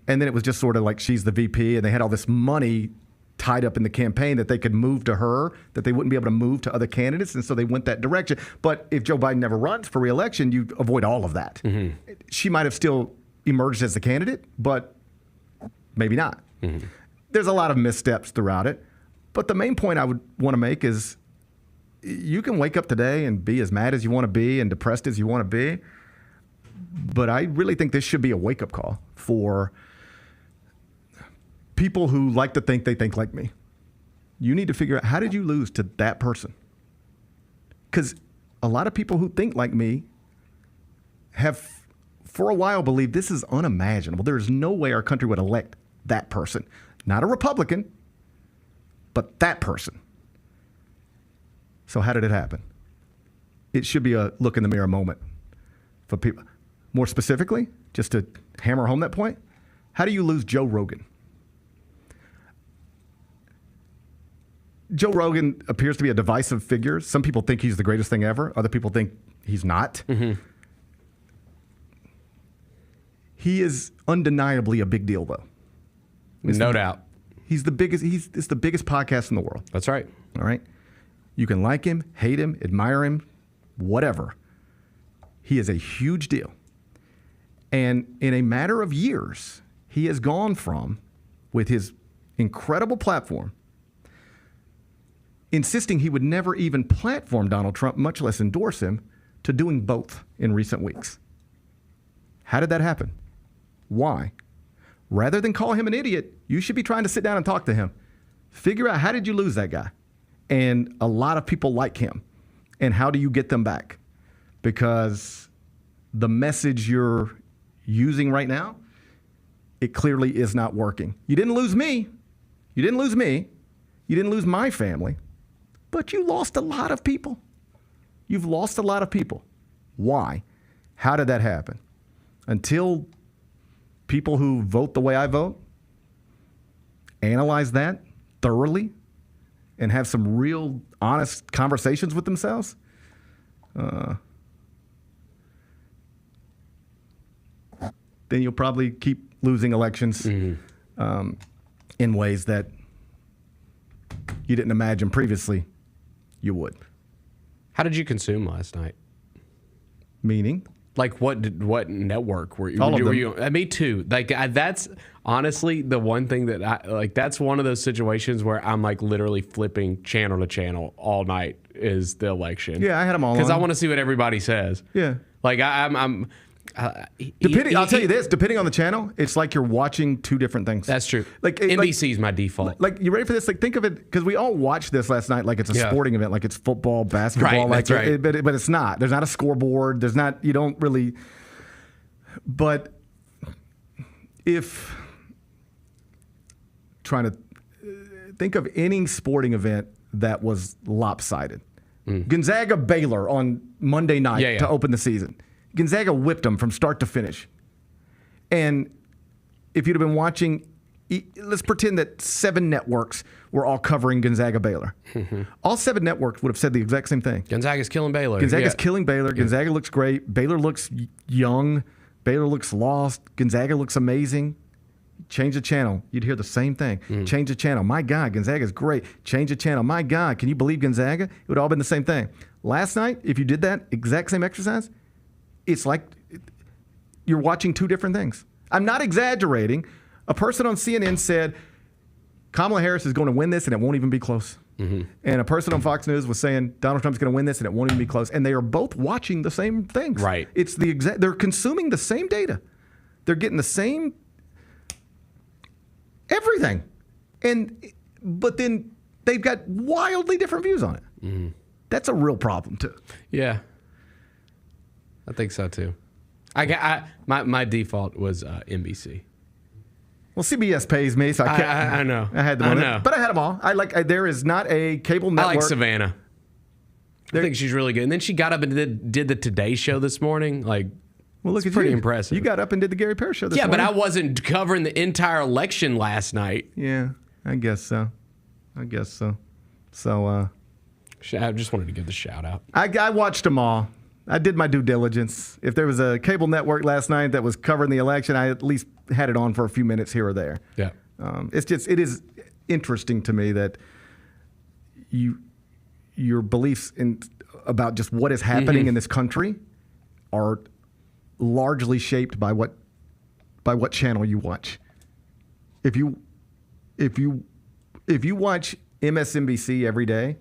S4: And then it was just sort of like, she's the VP, and they had all this money tied up in the campaign that they could move to her, that they wouldn't be able to move to other candidates, and so they went that direction. But if Joe Biden never runs for re-election, you avoid all of that. She might have still emerged as the candidate, but maybe not. There's a lot of missteps throughout it. But the main point I would want to make is, you can wake up today and be as mad as you want to be and depressed as you want to be, but I really think this should be a wake-up call for people who like to think they think like me. You need to figure out, how did you lose to that person? Because a lot of people who think like me have, for a while, believed this is unimaginable. There's no way our country would elect that person. Not a Republican, but that person. So how did it happen? It should be a look in the mirror moment for people. More specifically, just to hammer home that point, how do you lose Joe Rogan? Joe Rogan appears to be a divisive figure. Some people think he's the greatest thing ever. Other people think he's not. He is undeniably a big deal, though.
S9: No doubt.
S4: He's the biggest. It's the biggest podcast in the world.
S9: That's right.
S4: All right. You can like him, hate him, admire him, whatever. He is a huge deal. And in a matter of years, he has gone from, with his incredible platform, insisting he would never even platform Donald Trump, much less endorse him, to doing both in recent weeks. How did that happen? Why? Rather than call him an idiot, you should be trying to sit down and talk to him. Figure out, how did you lose that guy? And a lot of people like him. And how do you get them back? Because the message you're using right now, it clearly is not working. You didn't lose me. You didn't lose me. You didn't lose my family. But you lost a lot of people. You've lost a lot of people. Why? How did that happen? Until people who vote the way I vote analyze that thoroughly and have some real honest conversations with themselves, then you'll probably keep losing elections. in ways that you didn't imagine previously you would.
S9: How did you consume last night?
S4: Meaning?
S9: Like what network were you?
S4: All of them.
S9: Were you me too. Like that's honestly the one thing that I like. That's one of those situations where I'm like literally flipping channel to channel all night. Is the election?
S4: Yeah, I had them all
S9: because I
S4: on.
S9: want to see what everybody says.
S4: Yeah,
S9: like I'm.
S4: Depending, I'll tell you this: depending on the channel, it's like you're watching two different things.
S9: That's true.
S4: Like
S9: NBC is my default.
S4: Like you ready for this? Like think of it because we all watched this last night like it's a sporting event, like it's football, basketball.
S9: Right, that's right.
S4: But it's not. There's not a scoreboard. There's not. You don't really. But if trying to think of any sporting event that was lopsided, Gonzaga Baylor on Monday night to open the season. Gonzaga whipped them from start to finish. And if you'd have been watching, let's pretend that 7 networks were all covering Gonzaga Baylor. All 7 networks would have said the exact same thing.
S9: Gonzaga's killing Baylor.
S4: Gonzaga's killing Baylor. Gonzaga looks great. Baylor looks young. Baylor looks lost. Gonzaga looks amazing. Change the channel. You'd hear the same thing. Change the channel. My God, Gonzaga's great. Change the channel. My God, can you believe Gonzaga? It would have all been the same thing. Last night, if you did that exact same exercise, it's like you're watching two different things. I'm not exaggerating. A person on CNN said Kamala Harris is going to win this and it won't even be close. And a person on Fox News was saying Donald Trump's going to win this and it won't even be close. And they are both watching the same things.
S9: Right.
S4: It's the exact. They're consuming the same data. They're getting the same everything. But then they've got wildly different views on it. That's a real problem too.
S9: Yeah. I think so too. My default was NBC.
S4: Well, CBS pays me, so
S9: I know.
S4: I had them on it. But I had them all. There is not a cable network.
S9: I like Savannah. I think she's really good. And then she got up and did the Today Show this morning. Like,
S4: well, look,
S9: it's pretty impressive.
S4: You got up and did the Gary Parrish show this morning.
S9: Yeah, but I wasn't covering the entire election last night.
S4: Yeah, I guess so. So,
S9: I just wanted to give the shout out.
S4: I watched them all. I did my due diligence. If there was a cable network last night that was covering the election, I at least had it on for a few minutes here or there.
S9: Yeah.
S4: It is interesting to me that your beliefs about just what is happening in this country are largely shaped by what channel you watch. If you watch MSNBC every day,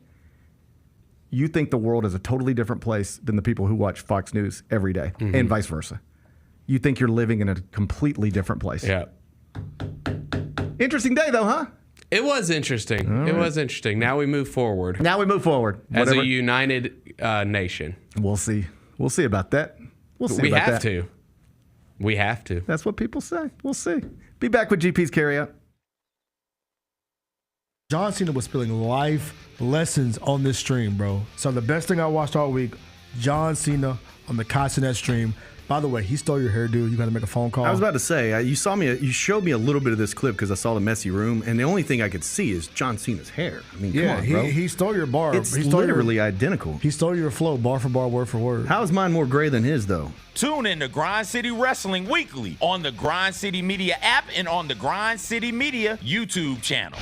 S4: you think the world is a totally different place than the people who watch Fox News every day, and vice versa. You think you're living in a completely different place.
S9: Yeah.
S4: Interesting day, though, huh?
S9: It was interesting. It was interesting. Now we move forward.
S4: As
S9: a united nation.
S4: We'll see. We'll see about that.
S9: We have to. We have to.
S4: That's what people say. We'll see. Be back with GP's Carryout.
S2: John Cena was spilling life lessons on this stream, bro. So the best thing I watched all week, John Cena on the Cassinet stream. By the way, he stole your hairdo. You got to make a phone call.
S22: I was about to say, you showed me a little bit of this clip because I saw the messy room, and the only thing I could see is John Cena's hair. I mean, come on, bro.
S2: He stole your bar.
S22: It's literally identical.
S2: He stole your flow, bar for bar, word for word.
S22: How is mine more gray than his, though?
S16: Tune in to Grind City Wrestling weekly on the Grind City Media app and on the Grind City Media YouTube channel.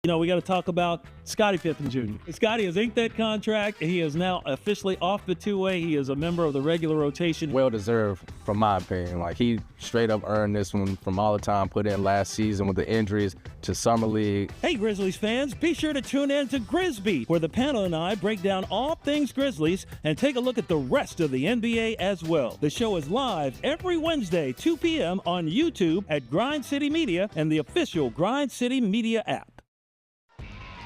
S23: You know, we got to talk about Scottie Pippen Jr. Scottie has inked that contract, and he is now officially off the two-way. He is a member of the regular rotation.
S24: Well-deserved, from my opinion. Like, he straight up earned this one from all the time put in last season with the injuries to Summer League.
S23: Hey, Grizzlies fans, be sure to tune in to Grizzbeat, where the panel and I break down all things Grizzlies and take a look at the rest of the NBA as well. The show is live every Wednesday, 2 p.m. on YouTube at Grind City Media and the official Grind City Media app.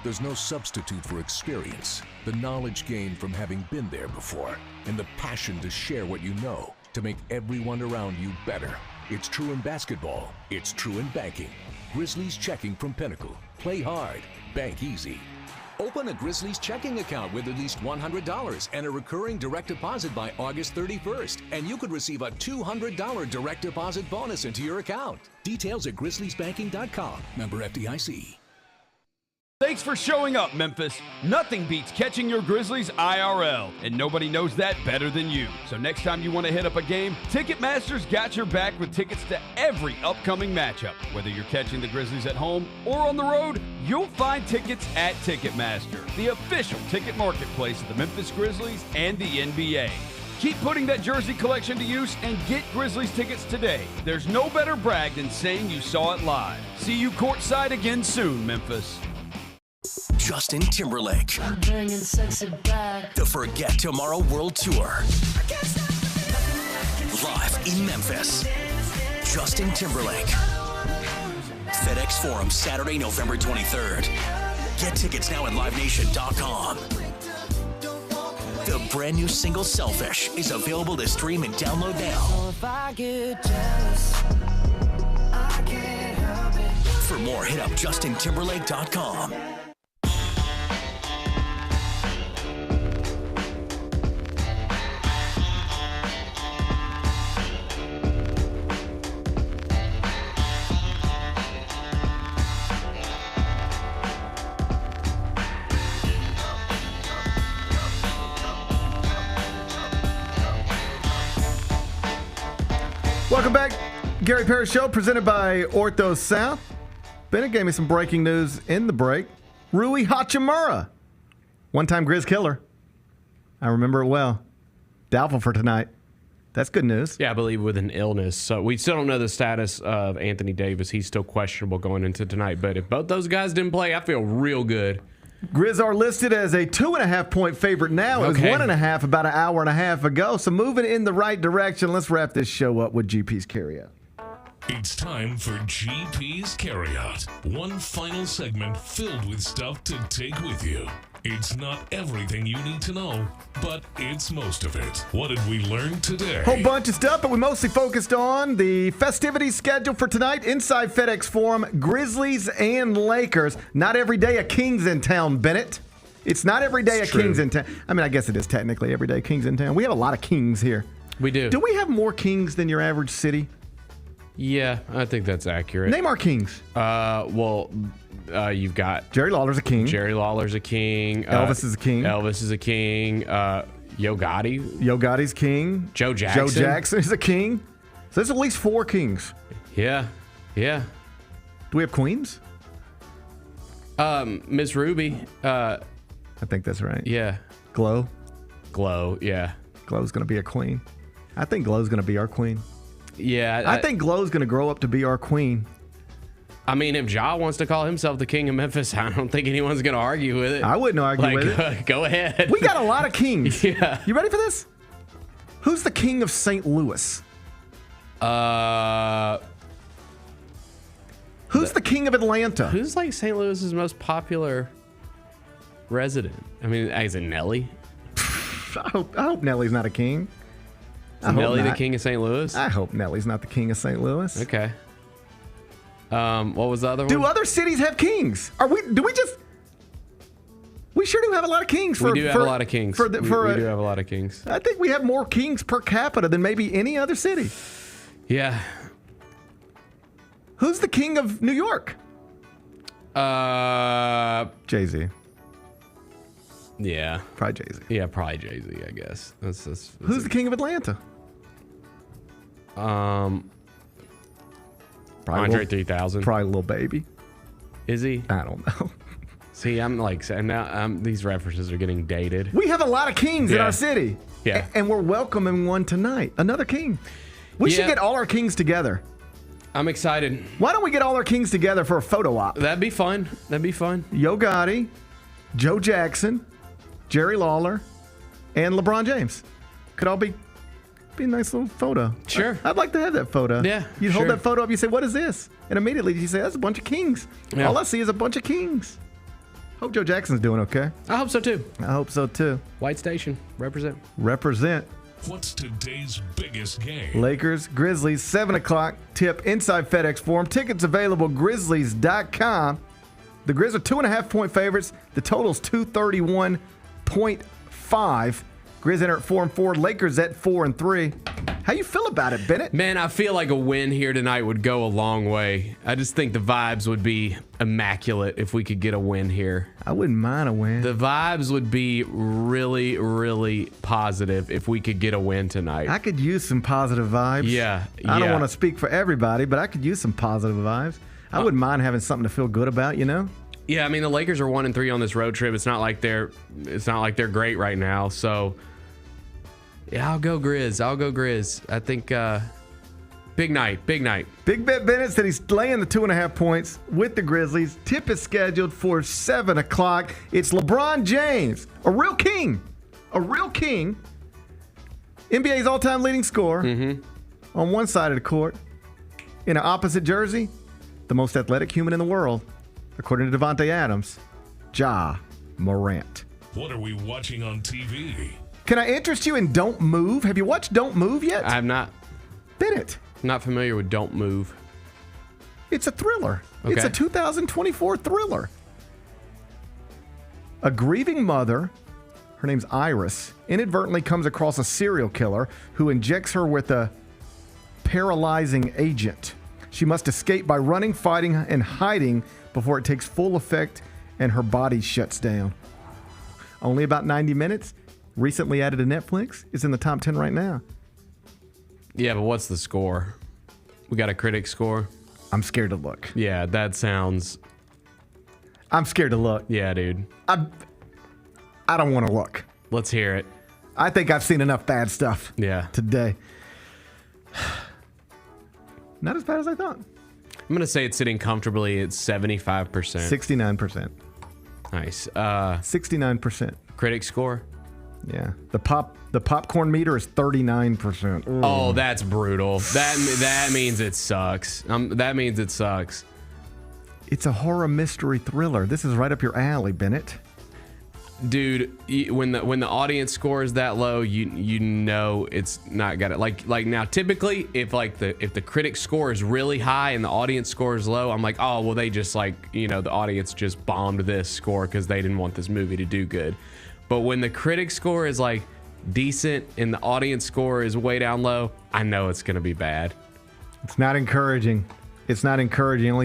S17: There's no substitute for experience, the knowledge gained from having been there before, and the passion to share what you know to make everyone around you better. It's true in basketball. It's true in banking. Grizzlies Checking from Pinnacle. Play hard. Bank easy. Open a Grizzlies checking account with at least $100 and a recurring direct deposit by August 31st, and you could receive a $200 direct deposit bonus into your account. Details at grizzliesbanking.com. Member FDIC.
S1: Thanks for showing up, Memphis. Nothing beats catching your Grizzlies IRL, and nobody knows that better than you. So next time you want to hit up a game, Ticketmaster's got your back with tickets to every upcoming matchup. Whether you're catching the Grizzlies at home or on the road, you'll find tickets at Ticketmaster, the official ticket marketplace of the Memphis Grizzlies and the NBA. Keep putting that jersey collection to use and get Grizzlies tickets today. There's no better brag than saying you saw it live. See you courtside again soon, Memphis.
S18: Justin Timberlake. The Forget Tomorrow World Tour. Live in Memphis. Justin Timberlake. FedEx Forum, Saturday, November 23rd. Get tickets now at LiveNation.com. The brand new single Selfish is available to stream and download now. For more, hit up JustinTimberlake.com.
S4: Welcome back. Gary Parrish Show presented by Ortho South. Bennett gave me some breaking news in the break. Rui Hachimura, one-time Grizz killer. I remember it well. Doubtful for tonight. That's good news.
S9: Yeah, I believe with an illness. So we still don't know the status of Anthony Davis. He's still questionable going into tonight. But if both those guys didn't play, I feel real good.
S4: Grizz are listed as a 2.5-point favorite now. It was 1.5 about an hour and a half ago. So moving in the right direction. Let's wrap this show up with GP's Carryout.
S8: It's time for GP's Carryout. One final segment filled with stuff to take with you. It's not everything you need to know, but it's most of it. What did we learn today?
S4: Whole bunch of stuff, but we mostly focused on the festivities scheduled for tonight inside FedEx Forum. Grizzlies and Lakers. Not every day a King's in town, Bennett. It's not every day a King's in town. I mean, I guess it is technically every day King's in town. We have a lot of Kings here.
S9: We do.
S4: Do we have more Kings than your average city?
S9: Yeah, I think that's accurate.
S4: Name our Kings.
S9: You've got
S4: Jerry Lawler's a king.
S9: Jerry Lawler's a king.
S4: Elvis is a king.
S9: Elvis is a king. Yo Gotti.
S4: Yo Gotti's king.
S9: Joe Jackson.
S4: Joe Jackson is a king. So there's at least 4 kings.
S9: Yeah. Yeah.
S4: Do we have queens?
S9: Miss Ruby.
S4: I think that's right.
S9: Yeah.
S4: Glow.
S9: Yeah.
S4: Glow's going to be a queen. I think Glow's going to be our queen.
S9: Yeah.
S4: I think Glow's going to grow up to be our queen.
S9: I mean, if Ja wants to call himself the king of Memphis, I don't think anyone's going to argue with it.
S4: I wouldn't argue with it.
S9: Go ahead.
S4: We got a lot of kings.
S9: Yeah.
S4: You ready for this? Who's the king of St. Louis? Who's the king of Atlanta?
S9: Who's like St. Louis's most popular resident? I mean, is it Nelly?
S4: I hope Nelly's not a king.
S9: Is Nelly the king of St. Louis?
S4: I hope Nelly's not the king of St. Louis.
S9: Okay. What was the other one?
S4: Do other cities have kings? We sure do have a lot of kings.
S9: We do have a lot of kings. We do have a lot of kings.
S4: I think we have more kings per capita than maybe any other city.
S9: Yeah.
S4: Who's the king of New York? Jay-Z.
S9: Yeah.
S4: Probably Jay-Z.
S9: Yeah, probably Jay-Z, I guess. That's
S4: Who's the king of Atlanta?
S9: Andre 3000.
S4: Probably Lil Baby.
S9: Is he?
S4: I don't know.
S9: See, now these references are getting dated.
S4: We have a lot of kings in our city.
S9: Yeah.
S4: And we're welcoming one tonight. Another king. We should get all our kings together.
S9: I'm excited.
S4: Why don't we get all our kings together for a photo op?
S9: That'd be fun.
S4: Yo Gotti, Joe Jackson, Jerry Lawler, and LeBron James. Could all be a nice little photo.
S9: Sure.
S4: I'd like to have that photo.
S9: Yeah.
S4: You hold that photo up, you say, what is this? And immediately you say, that's a bunch of kings.
S9: Yeah.
S4: All I see is a bunch of kings. Hope Joe Jackson's doing okay.
S9: I hope so too.
S4: I hope so too.
S9: White Station. Represent.
S8: What's today's biggest game?
S4: Lakers, Grizzlies, 7 o'clock tip inside FedEx Forum. Tickets available, Grizzlies.com. The Grizz are 2.5-point favorites. The total's 231.5. Grizz enter at 4-4. Lakers at 4-3. How you feel about it, Bennett?
S9: Man, I feel like a win here tonight would go a long way. I just think the vibes would be immaculate if we could get a win here.
S4: I wouldn't mind a win.
S9: The vibes would be really, really positive if we could get a win tonight.
S4: I could use some positive vibes.
S9: Yeah.
S4: I don't want to speak for everybody, but I could use some positive vibes. I wouldn't mind having something to feel good about, you know?
S9: Yeah, I mean the Lakers are 1-3 on this road trip. It's not like they're great right now. So yeah, I'll go Grizz. I think big night.
S4: Big Bet Bennett said he's laying the 2.5 points with the Grizzlies. Tip is scheduled for 7 o'clock. It's LeBron James, a real king, NBA's all-time leading scorer on one side of the court. In an opposite jersey, the most athletic human in the world, according to Devontae Adams, Ja Morant.
S8: What are we watching on TV?
S4: Can I interest you in Don't Move? Have you watched Don't Move yet?
S9: I'm not.
S4: Bennett.
S9: Not familiar with Don't Move.
S4: It's a thriller.
S9: Okay.
S4: It's a 2024 thriller. A grieving mother, her name's Iris, inadvertently comes across a serial killer who injects her with a paralyzing agent. She must escape by running, fighting, and hiding before it takes full effect and her body shuts down. Only about 90 minutes. Recently added to Netflix. It's in the top 10 right now.
S9: Yeah, but what's the score? We got a critic score?
S4: I'm scared to look.
S9: Yeah, that sounds...
S4: I'm scared to look.
S9: Yeah, dude.
S4: I don't want to look.
S9: Let's hear it.
S4: I think I've seen enough bad stuff today. Not as bad as I thought.
S9: I'm going to say it's sitting comfortably at 75%.
S4: 69%.
S9: Nice.
S4: 69%.
S9: Critic score?
S4: Yeah. The popcorn meter is 39%. Ooh.
S9: Oh, that's brutal. That means it sucks. That means it sucks.
S4: It's a horror mystery thriller. This is right up your alley, Bennett.
S9: Dude, when the audience score is that low, you know it's not got it. Like now, typically, if the critic score is really high and the audience score is low, I'm like, oh well, they just the audience just bombed this score because they didn't want this movie to do good. But when the critic score is like decent and the audience score is way down low, I know it's gonna be bad.
S4: It's not encouraging. Only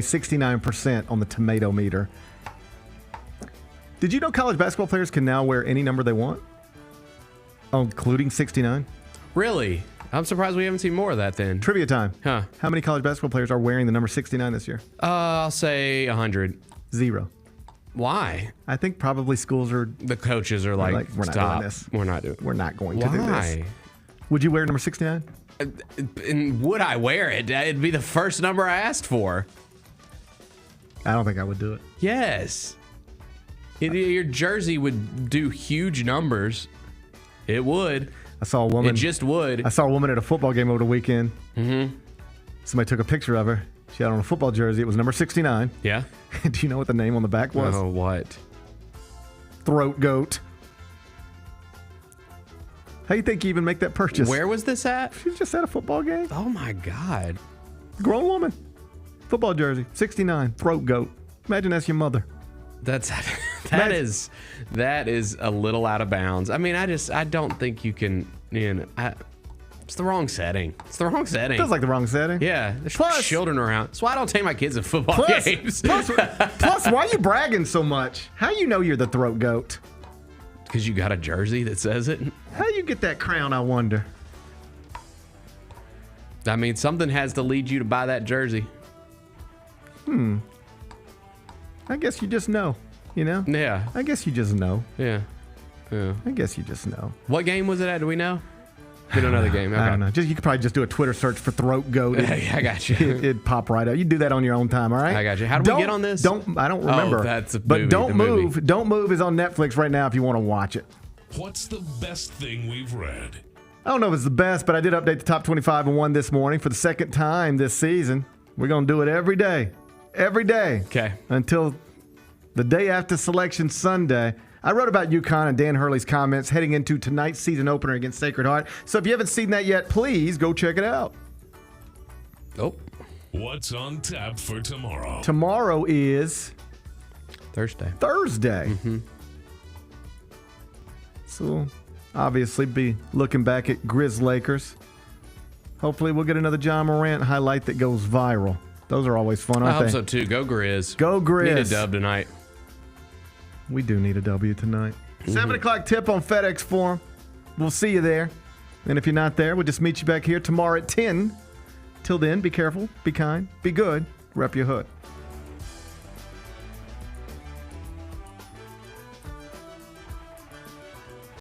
S4: 69% on the tomato meter. Did you know college basketball players can now wear any number they want? Oh, including 69?
S9: Really? I'm surprised we haven't seen more of that then.
S4: Trivia time.
S9: Huh.
S4: How many college basketball players are wearing the number 69 this year?
S9: I'll say 100.
S4: 0.
S9: Why?
S4: I think probably schools are...
S9: The coaches are like
S4: we're not
S9: stop.
S4: doing this.
S9: We're not doing.
S4: We're not going to do this.
S9: Why?
S4: Would you wear number 69?
S9: And would I wear it? It'd be the first number I asked for.
S4: I don't think I would do it.
S9: Yes. Your jersey would do huge numbers. It would.
S4: I saw a woman.
S9: It just would.
S4: I saw a woman at a football game over the weekend.
S9: Mm-hmm.
S4: Somebody took a picture of her. She had on a football jersey. It was number 69.
S9: Yeah.
S4: Do you know what the name on the back was?
S9: Oh, what?
S4: Throat Goat. How do you think you even make that purchase?
S9: Where was this at?
S4: She was just at a football game.
S9: Oh, my God.
S4: Grown woman. Football jersey. 69. Throat Goat. Imagine that's your mother.
S9: That is a little out of bounds. I mean, I don't think you can, it's the wrong setting.
S4: Feels like the wrong setting.
S9: Yeah. There's children around. That's why I don't take my kids to football games.
S4: plus, why are you bragging so much? How you know you're the Throat Goat?
S9: Because you got a jersey that says it.
S4: How you get that crown, I wonder?
S9: I mean, something has to lead you to buy that jersey.
S4: I guess you just know,
S9: Yeah.
S4: I guess you just know.
S9: Yeah.
S4: I guess you just know.
S9: What game was it at? Do we know? We don't know the game. Okay.
S4: I don't know. You could probably just do a Twitter search for Throat Goat.
S9: I got you.
S4: It'd pop right up. You do that on your own time, all right?
S9: I got you. How do we get on this?
S4: I don't remember.
S9: Oh, that's a
S4: but
S9: movie,
S4: Don't Move.
S9: movie.
S4: Don't Move is on Netflix right now if you want to watch it.
S8: What's the best thing we've read?
S4: I don't know if it's the best, but I did update the top 25 and 1 this morning for the second time this season. We're going to do it every day. Every day.
S9: Okay.
S4: Until the day after Selection Sunday. I wrote about UConn and Dan Hurley's comments heading into tonight's season opener against Sacred Heart. So if you haven't seen that yet, please go check it out.
S9: Oh.
S8: What's on tap for tomorrow?
S4: Tomorrow is
S9: Thursday.
S4: Thursday.
S9: Mm-hmm.
S4: So obviously be looking back at Grizz-Lakers. Hopefully we'll get another John Morant highlight that goes viral. Those are always fun,
S9: I
S4: aren't
S9: hope
S4: they?
S9: so too. Go Grizz.
S4: Go Grizz.
S9: Need a dub tonight.
S4: We do need a W tonight. 7 o'clock tip on FedEx Forum. We'll see you there. And if you're not there, we'll just meet you back here tomorrow at 10. Till then, be careful, be kind, be good, rep your hood.